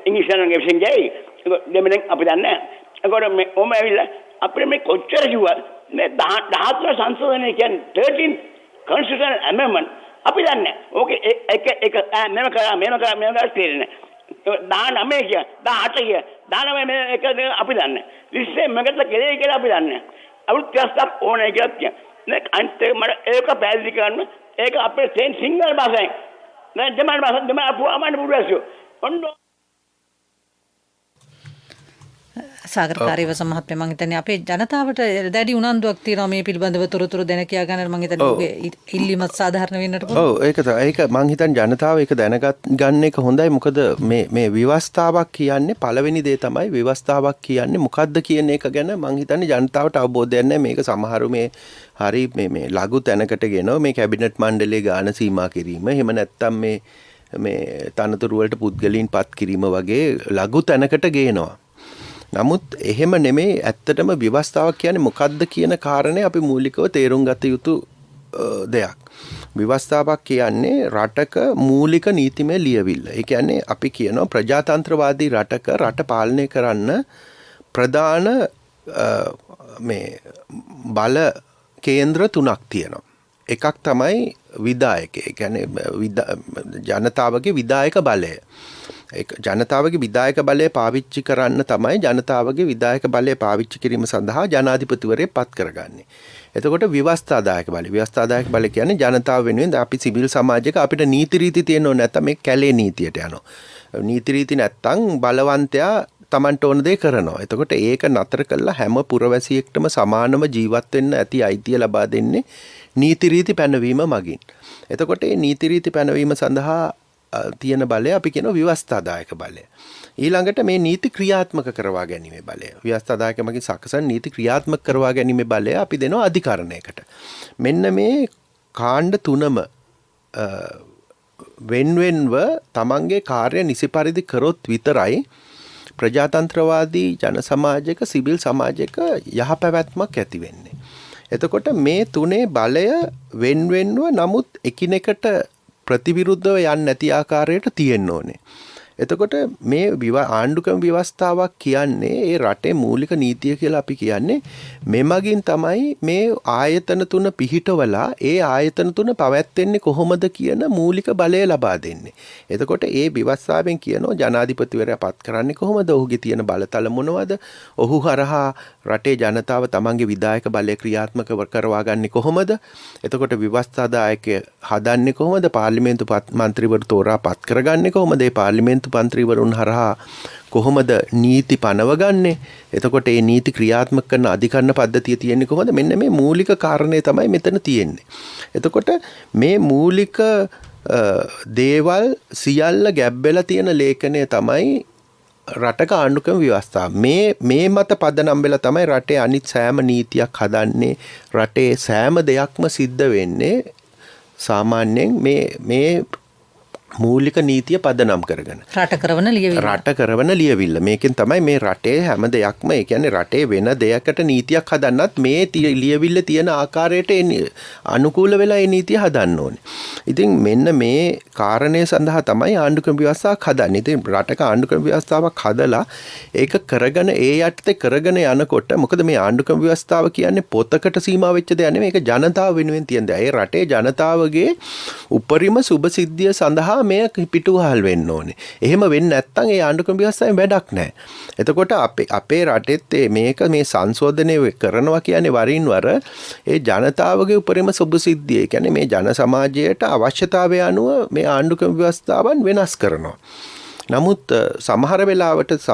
ඉංග්‍රීසියෙන් ගෙවිසින් ගියයි දෙමළෙන් අපි දන්නේ ඒකට මේ ඕම ඇවිල්ලා අපිට මේ කොච්චර කිව්වද මේ 14 සංශෝධනය කියන්නේ 13 constitutional amendment අපි දන්නේ ඕකේ එක මෙම කරා තේරෙන්නේ 19 කිය 18 කිය 19 මේ එක අපි දන්නේ 20 මේකට කෙලේ කියලා අපි දන්නේ අලුත් ත්‍ස්තක් ඕනේ කියලා කියන්නේ අන්ත මට ඒක පැහැදිලි කරන්න ඒක අපේ සිංහල භාෂාවෙන් දැන් දෙමළ භාෂාවෙන් දෙමළ අපුවාමන්න පුරුවැසියෝ ඔන්න සාගර කාර්යවස මහත්මයා මම හිතන්නේ අපේ ජනතාවට දැඩි උනන්දුවක් තියෙනවා මේ පිළිබඳව තොරතුරු දැන කියා ගන්න මම හිතන්නේ ඔබේ ඉල්ලීමත් සාධාරණ වෙන්නට පුළුවන්. ඔව් ඒක මම හිතන්නේ ජනතාව ඒක දැනගත් ගන්න එක හොඳයි. මොකද මේ විවස්ථාවක් කියන්නේ පළවෙනි දේ තමයි විවස්ථාවක් කියන්නේ මොකද්ද කියන එක ගැන මම හිතන්නේ ජනතාවට අවබෝධයක් නැහැ. මේක සමහරු මේ හරි මේ ලඝු තැනකට ගෙනව මේ කැබිනට් මණ්ඩලයේ ගාන සීමා කිරීම. එහෙම නැත්නම් මේ තනතුරු වලට පුද්ගලයන් පත් කිරීම වගේ ලඝු තැනකට ගේනවා. නමුත් එහෙම නෙමෙයි ඇත්තටම ව්‍යවස්ථාවක් කියන්නේ මොකක්ද කියන කාරණේ අපි මූලිකව තේරුම් ගත යුතු දෙයක්. ව්‍යවස්ථාවක් කියන්නේ රටක මූලික නීතිමය ලියවිල්ල. ඒ කියන්නේ අපි කියනවා ප්‍රජාතන්ත්‍රවාදී රටක රට පාලනය කරන්න ප්‍රධාන මේ බල කේන්ද්‍ර 3ක් තියෙනවා. එකක් තමයි විධායක. ඒ කියන්නේ ජනතාවගේ විධායක බලය. ජනතාවගේ විධායක බලය පාවිච්චි කරන්න තමයි ජනතාවගේ විධායක බලය පාවිච්චි කිරීම සඳහා ජනාධිපතිවරයෙක් පත් කරගන්නේ. එතකොට ව්‍යවස්ථාදායක බලය. ව්‍යවස්ථාදායක බලය කියන්නේ ජනතාව වෙනුවෙන් අපි සිවිල් සමාජයක අපිට නීති රීති තියෙනව නැත්නම් මේ කැලේ නීතියට යනවා. නීති රීති නැත්නම් බලවන්තයා Tamanට ඕන දේ කරනවා. එතකොට ඒක නතර කළා හැම පුරවැසියෙක්ටම සමානව ජීවත් වෙන්න ඇති අයිතිය ලබා දෙන්නේ නීති රීති පැනවීම මගින්. එතකොට මේ නීති රීති පැනවීම සඳහා තියෙන බලය අපි කියනවා ව්‍යවස්ථාදායක බලය. ඊළඟට මේ නීති ක්‍රියාත්මක කරවා ගැනීමේ බලය. ව්‍යවස්ථාදායක මගින් සකසන නීති ක්‍රියාත්මක කරවා ගැනීමේ බලය අපි දෙනවා අධිකරණයකට. මෙන්න මේ කාණ්ඩ තුනම වෙන්වෙන්ව තමන්ගේ කාර්ය නිසි පරිදි කරොත් විතරයි ප්‍රජාතන්ත්‍රවාදී ජන සමාජයක සිවිල් සමාජයක යහපැවැත්මක් ඇති වෙන්නේ. එතකොට මේ තුනේ බලය වෙන්වෙන්ව නමුත් එකිනෙකට ප්‍රතිවිරුද්ධව යන්නේ නැති ආකාරයට තියෙන්න ඕනේ. එතකොට මේ ආණ්ඩුක්‍රම ව්‍යවස්ථාවක් කියන්නේ ඒ රටේ මූලික නීතිය කියලා අපි කියන්නේ මෙමගින් තමයි මේ ආයතන තුන පිහිටවලා ඒ ආයතන තුන පවත්වන්නේ කොහොමද කියන මූලික බලය ලබා දෙන්නේ. එතකොට ඒ ව්‍යවස්ථාවෙන් කියනවා ජනාධිපතිවරයා පත් කරන්නේ කොහොමද? ඔහුගේ තියෙන බලතල මොනවද? ඔහු හරහා රටේ ජනතාව තමන්ගේ විධායක බලය ක්‍රියාත්මක කරවා ගන්නේ කොහොමද? එතකොට ව්‍යවස්ථාදායක හදන්නේ කොහොමද? පාර්ලිමේන්තු මන්ත්‍රීවරු තෝරා පත් කරගන්නේ කොහොමද? ඒ පාර්ලිමේන්තු මන්ත්‍රීවරුන් හරහා කොහොමද නීති පනවගන්නේ? එතකොට මේ නීති ක්‍රියාත්මක කරන අධිකරණ පද්ධතිය තියෙන්නේ කොහොමද? මෙන්න මේ මූලික කාරණේ තමයි මෙතන තියෙන්නේ. එතකොට මේ මූලික දේවල් සියල්ල ගැබ්බෙලා තියෙන ලේඛනය තමයි රටක ආණ්ඩුක්‍රම ව්‍යවස්ථාව. මේ මත පදනම් වෙලා තමයි රටේ අනිත් සෑම නීතියක් හදන්නේ. රටේ සෑම දෙයක්ම සිද්ධ වෙන්නේ සාමාන්‍යයෙන් මේ මූලික නීතිය පදනම් කරගෙන රට කරවන ලියවිල්ල. රට කරවන ලියවිල්ල. මේකෙන් තමයි මේ රටේ හැම දෙයක්ම ඒ කියන්නේ රටේ වෙන දෙයකට නීතියක් හදන්නත් මේ ලියවිල්ල තියෙන ආකාරයට අනුකූල වෙලා ඒ නීතිය හදන්න ඕනේ. ඉතින් මෙන්න මේ කාරණය සඳහා තමයි ආණ්ඩුක්‍රම ව්‍යවස්ථාවක් හදන්නේ. ඉතින් රටක ආණ්ඩුක්‍රම ව්‍යවස්ථාවක් හදලා ඒක කරගෙන ඒ යටතේ කරගෙන යනකොට මොකද මේ ආණ්ඩුක්‍රම ව්‍යවස්ථාව කියන්නේ පොතකට සීමා වෙච්ච දෙයක් නෙමෙයි. ඒක ජනතාව වෙනුවෙන් තියෙන දෙයක්. ඒ රටේ ජනතාවගේ උපරිම සුබ සිද්ධිය සඳහා මේ පිටුවහල් වෙන්න ඕනේ. එහෙම වෙන්නේ නැත්නම් ඒ ආණ්ඩුක්‍රම ව්‍යවස්ථාවෙන් වැඩක් නැහැ. එතකොට අපේ රටෙත් මේක මේ සංශෝධනය කරනවා කියන්නේ වරින් වර ඒ ජනතාවගේ උපරිම සුබ සිද්ධිය. ඒ කියන්නේ මේ ජන සමාජයට අවශ්‍යතාවය අනුව මේ ආණ්ඩුක්‍රම ව්‍යවස්ථාවන් වෙනස් කරනවා. නමුත් සමහර වෙලාවට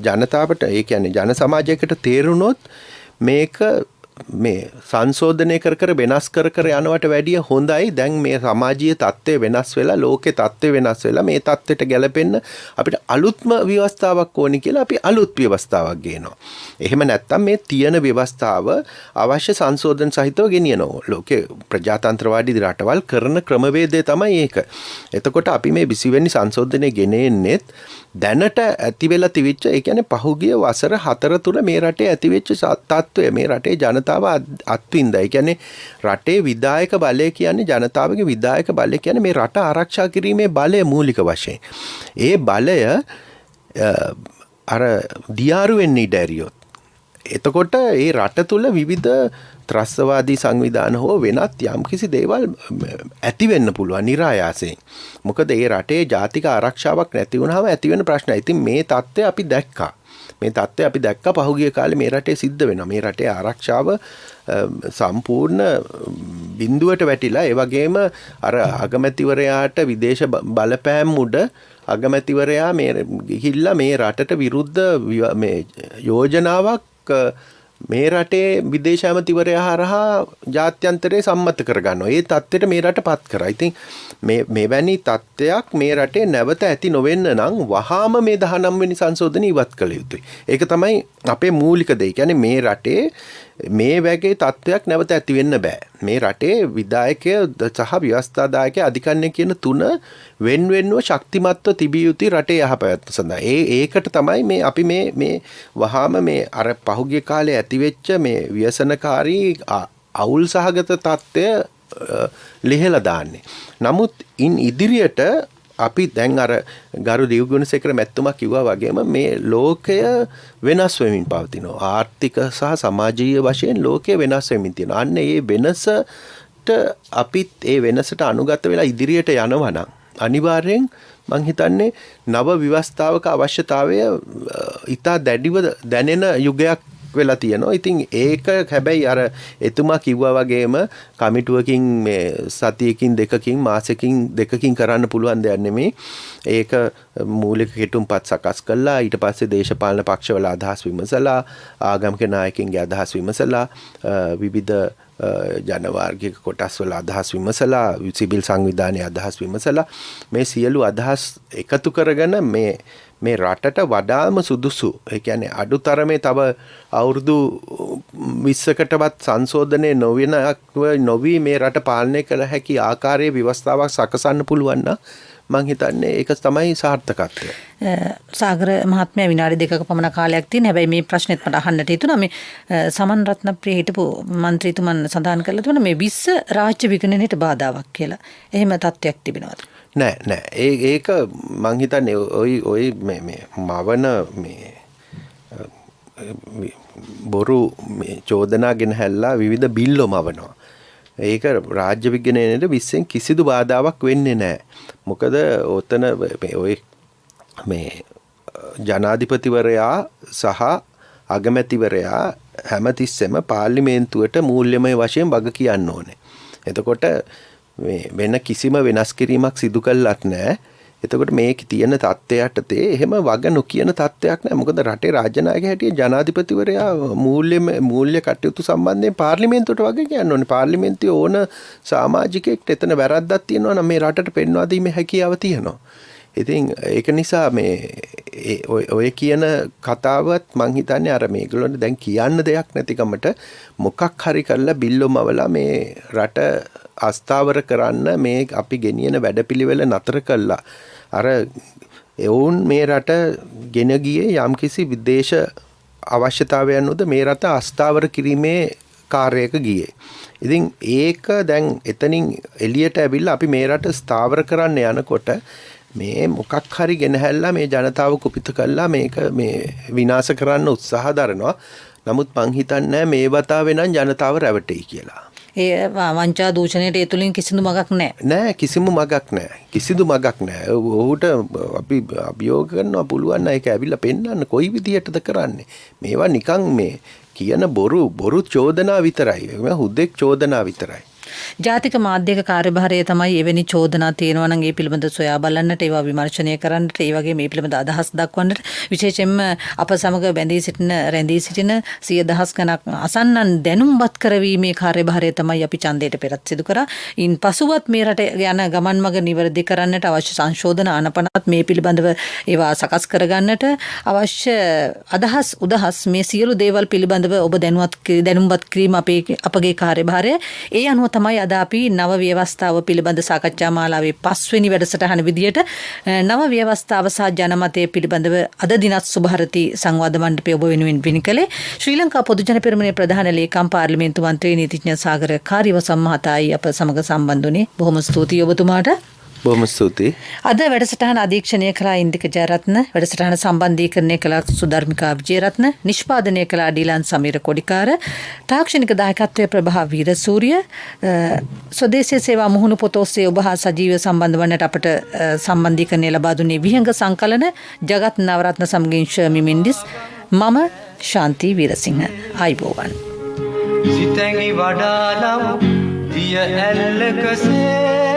ජනතාවට ඒ කියන්නේ ජන සමාජයකට තේරුනොත් මේක මේ සංශෝධනය කර වෙනස් කර යනවට වැඩිය හොඳයි. දැන් මේ සමාජීය තත්ත්වය වෙනස් වෙලා ලෝකේ තත්ත්වය වෙනස් වෙලා මේ තත්ත්වයට ගැලපෙන්න අපිට අලුත්ම ව්‍යවස්ථාවක් ඕනි කියලා අපි අලුත් ව්‍යවස්ථාවක් ගේනවා. එහෙම නැත්නම් මේ තියෙන ව්‍යවස්ථාව අවශ්‍ය සංශෝධන සහිතව ගෙනියනවා. ලෝකේ ප්‍රජාතන්ත්‍රවාදී රටවල් කරන ක්‍රමවේදය තමයි ඒක. එතකොට අපි මේ 20 වෙනි සංශෝධනය ගෙනෙන්නෙත් දැනට ඇති වෙලා තිබිච්ච ඒ කියන්නේ පහුගිය වසර 4 තුල මේ රටේ ඇතිවෙච්ච තත්ත්වය මේ රටේ ජනතාව අත්විඳා. ඒ කියන්නේ රටේ විධායක බලය කියන්නේ ජනතාවගේ විධායක බලය කියන්නේ මේ රට ආරක්ෂා කිරීමේ බලය මූලික වශයෙන්. ඒ බලය අර දියාරු වෙන්න ඉඩ ඇරියොත්. එතකොට ඒ රට තුල විවිධ ත්‍රස්තවාදී සංවිධාන හෝ වෙනත් යම්කිසි දේවල් ඇති වෙන්න පුළුවන් નિરાයාසයෙන්. මොකද ඒ රටේ ජාතික ආරක්ෂාවක් නැති වුනහම ඇති වෙන ප්‍රශ්න. ඉතින් මේ தත්ත්වය අපි දැක්කා. මේ தත්ත්වය අපි දැක්කා පහුගිය කාලේ මේ රටේ සිද්ධ වෙනවා. මේ රටේ ආරක්ෂාව සම්පූර්ණ බිඳුවට වැටිලා ඒ වගේම අර අගමැතිවරයාට විදේශ බලපෑම් උඩ අගමැතිවරයා මේ ගිහිල්ලා මේ රටට විරුද්ධ මේ යෝජනාවක් මේ රටේ විදේශ ඇමතිවරයා හරහා ජාත්‍යන්තරේ සම්මත කරගන්නවා. ඒ தත්ත්වයට මේ රට පත් කරා. ඉතින් මෙවැනි තත්ත්වයක් මේ රටේ නැවත ඇති නොවෙන්න නම් වහාම මේ 19 වෙනි සංශෝධනය ඉවත් කළ යුතුයි. ඒක තමයි අපේ මූලික දේ. කියන්නේ මේ රටේ මේ වගේ තත්ත්වයක් නැවත ඇති වෙන්න බෑ. මේ රටේ විධායකය සහ ව්‍යවස්ථාදායකය අධිකරණය කියන තුන වෙන්වෙන්ව ශක්තිමත්ව තිබිය යුතුයි රටේ යහපැවැත්ම සඳහා. ඒකට තමයි මේ අපි මේ වහාම මේ අර පහුගිය කාලේ ඇතිවෙච්ච මේ ව්‍යසනකාරී අවුල් සහගත තත්ත්වය ලිහලා දාන්නේ. නමුත් ඉදිරියට අපි දැන් අර ගරු දිව්ගුණසේකර මැතිතුමා කිව්වා වගේම මේ ලෝකය වෙනස් වෙමින් පවතිනවා. ආර්ථික සහ සමාජීය වශයෙන් ලෝකය වෙනස් වෙමින් තියෙනවා. අන්න ඒ වෙනසට අපිත් ඒ වෙනසට අනුගත වෙලා ඉදිරියට යනවා නම් අනිවාර්යෙන් මං හිතන්නේ නව ව්‍යවස්ථාවක අවශ්‍යතාවය ඉතා දැඩිව දැනෙන යුගයක් වෙලා තියෙනවා. ඉතින් ඒක හැබැයි අර එතුමා කිව්වා වගේම කමිටුවකින් මේ සතියකින් දෙකකින් මාසෙකින් දෙකකින් කරන්න පුළුවන් දෙයක් නෙමෙයි. ඒක මූලික කෙටුම්පත් සකස් කළා. ඊට පස්සේ දේශපාලන පක්ෂවල අදහස් විමසලා ආගමික නායකින්ගේ අදහස් විමසලා විවිධ ජනවාර්ගික කොටස්වල අදහස් විමසලා සිවිල් සංවිධානයේ අදහස් විමසලා මේ සියලු අදහස් එකතු කරගෙන මේ රටට වඩාම සුදුසු ඒ කියන්නේ අඩුතරමේ තව අවුරුදු 20කටවත් සංශෝධනය නොවි මේ රට පාලනය කළ හැකි ආකාරයේ ව්‍යවස්ථාවක් සකසන්න පුළුවන් නම් මං හිතන්නේ ඒක තමයි සාර්ථකත්වය. සාගර මහත්මයා විනාඩි 2ක පමණ කාලයක් තියෙන. හැබැයි මේ ප්‍රශ්නෙත් මට අහන්නට හිතුණා. මේ සමන් රත්නප්‍රිය හිටපු മന്ത്രിතුමන් සඳහන් කළා තුන මේ 20 රාජ්‍ය විගණනයට බාධාවක් කියලා. එහෙම තත්ත්වයක් තිබෙනවද? නෑ ඒක මං හිතන්නේ ඔය මේ මවන මේ බොරු චෝදනා ගෙනහැල්ලා විවිධ බිල්ලෝ මවනවා. ඒක රාජ්‍ය විගණනයේ 20න් කිසිදු බාධාවක් වෙන්නේ නැහැ. මොකද ඔතන ඔය මේ ජනාධිපතිවරයා සහ අගමැතිවරයා හැමතිස්සෙම පාර්ලිමේන්තුවට මූල්‍යමය වශයෙන් වග කියන්න ඕනේ. එතකොට මේ වෙන කිසිම වෙනස් කිරීමක් සිදු කළත් නැහැ. එතකොට මේක තියෙන තත්ත්වයටතේ එහෙම වග නොකියන තත්ත්වයක් නැහැ. මොකද රටේ රාජ්‍ය නායක හැටියට ජනාධිපතිවරයා මූල්‍ය කටයුතු සම්බන්ධයෙන් පාර්ලිමේන්තුවට වග කියන්න ඕනේ. පාර්ලිමේන්තුවේ ඕන සමාජිකයෙක්ට එතන වැරද්දක් තියෙනවා නම් මේ රටට පෙන්වා දීමේ හැකියාව තියෙනවා. ඉතින් ඒක නිසා මේ ඔය කියන කතාවත් මං හිතන්නේ අර මේගොල්ලන්ට දැන් කියන්න දෙයක් නැතිකමට මොකක් හරි කරලා බිල්ලොමවලා මේ රට අස්ථාවර කරන්න මේ අපි ගෙනියන වැඩපිළිවෙල නතර කළා. අර එවුන් මේ රට ගෙන ගියේ යම්කිසි විදේශ අවශ්‍යතාවයන් උද මේ රට අස්ථාවර කිරීමේ කාර්යයක ගියේ. ඉතින් ඒක දැන් එතනින් එළියට ඇවිල්ලා අපි මේ රට ස්ථාවර කරන්න යනකොට මේ මොකක් හරි ගෙනහැල්ලා මේ ජනතාව කුපිත කළා මේක මේ විනාශ කරන්න උත්සාහ දරනවා. නමුත් මං හිතන්නේ මේ වතාවේ නම් ජනතාව රැවටෙයි කියලා. ඒ වංචා දූෂණයට ඒ තුලින් කිසිදු මගක් නැහැ. නෑ කිසිම මගක් නෑ. කිසිදු මගක් නෑ. ඔහුට අපි අභියෝග කරනවා පුළුවන් නම් ඒක ඇවිල්ලා පෙන්නන්න කොයි විදියටද කරන්නේ. මේවා නිකන් මේ කියන බොරු චෝදනා විතරයි. මේ හුදෙක් චෝදනා විතරයි. ජාතික මාධ්‍යක කාර්යභාරය තමයි එවැනි චෝදනා තියෙනවා නම් ඒ පිළිබඳ සොයා බලන්නට ඒවා විමර්ශනය කරන්නට ඒ වගේ මේ පිළිබඳ අදහස් දක්වන්නට විශේෂයෙන්ම අප සමග රැඳී සිටින 100,000 ගණක් අසන්නන් දැනුම්පත් කරවීමේ කාර්යභාරය තමයි අපි ඡන්දයට පෙරත් සිදු කරා. ඉන් පසුවත් මේ රට යන ගමන් මඟ නිවැරදි කරන්නට අවශ්‍ය සංශෝධන ආනපනත් මේ පිළිබඳව ඒවා සකස් කරගන්නට අවශ්‍ය අදහස් උදහස් මේ සියලු දේවල් පිළිබඳව ඔබ දැනුම්පත් කිරීම අපගේ කාර්යභාරය. ඒ අනුව තමයි අද අපි නව ව්‍යවස්ථාව පිළිබඳ සාකච්ඡා මාලාවේ 5 වෙනි වැඩසටහන විදියට නව ව්‍යවස්ථාව සහ ජනමතය පිළිබඳව අද දිනත් සුභාරති සංවාද මණ්ඩපය ඔබ වෙනුවෙන් විනිකලේ ශ්‍රී ලංකා පොදු ජන පෙරමුණේ ප්‍රධාන ලේකම් පාර්ලිමේන්තු මන්ත්‍රී නීතිඥ සාගර කාර්යවසම් මහතායි අප සමග සම්බන්ධ වුණේ. බොහොම ස්තුතියි ඔබතුමාට. බොහොම ස්තුතියි. අද වැඩසටහන අධීක්ෂණය කළ ඉන්දික ජයරත්න, වැඩසටහන සම්බන්ධීකරණය කළ සුධර්මිකා විජේරත්න, නිෂ්පාදනය කළ ඩීලන් සමීර කොඩිකාර, තාක්ෂණික දායකත්වයේ ප්‍රභා වීරසූරිය, ස්වදේශීය සේවා මුහුණු පොත ඔස්සේ ඔබ හා සජීව සම්බන්ධ වන්නට අපට සම්බන්ධීකරණය ලබා දුන්නේ විහංග සංකලන ජගත් නවරත්න සමගින් ශර්මි මින්ඩිස්. මම ශාන්ති වීරසිංහ. ආයිබෝවන්. සිතැඟි වඩානම් දිය ඇල්ලකසේ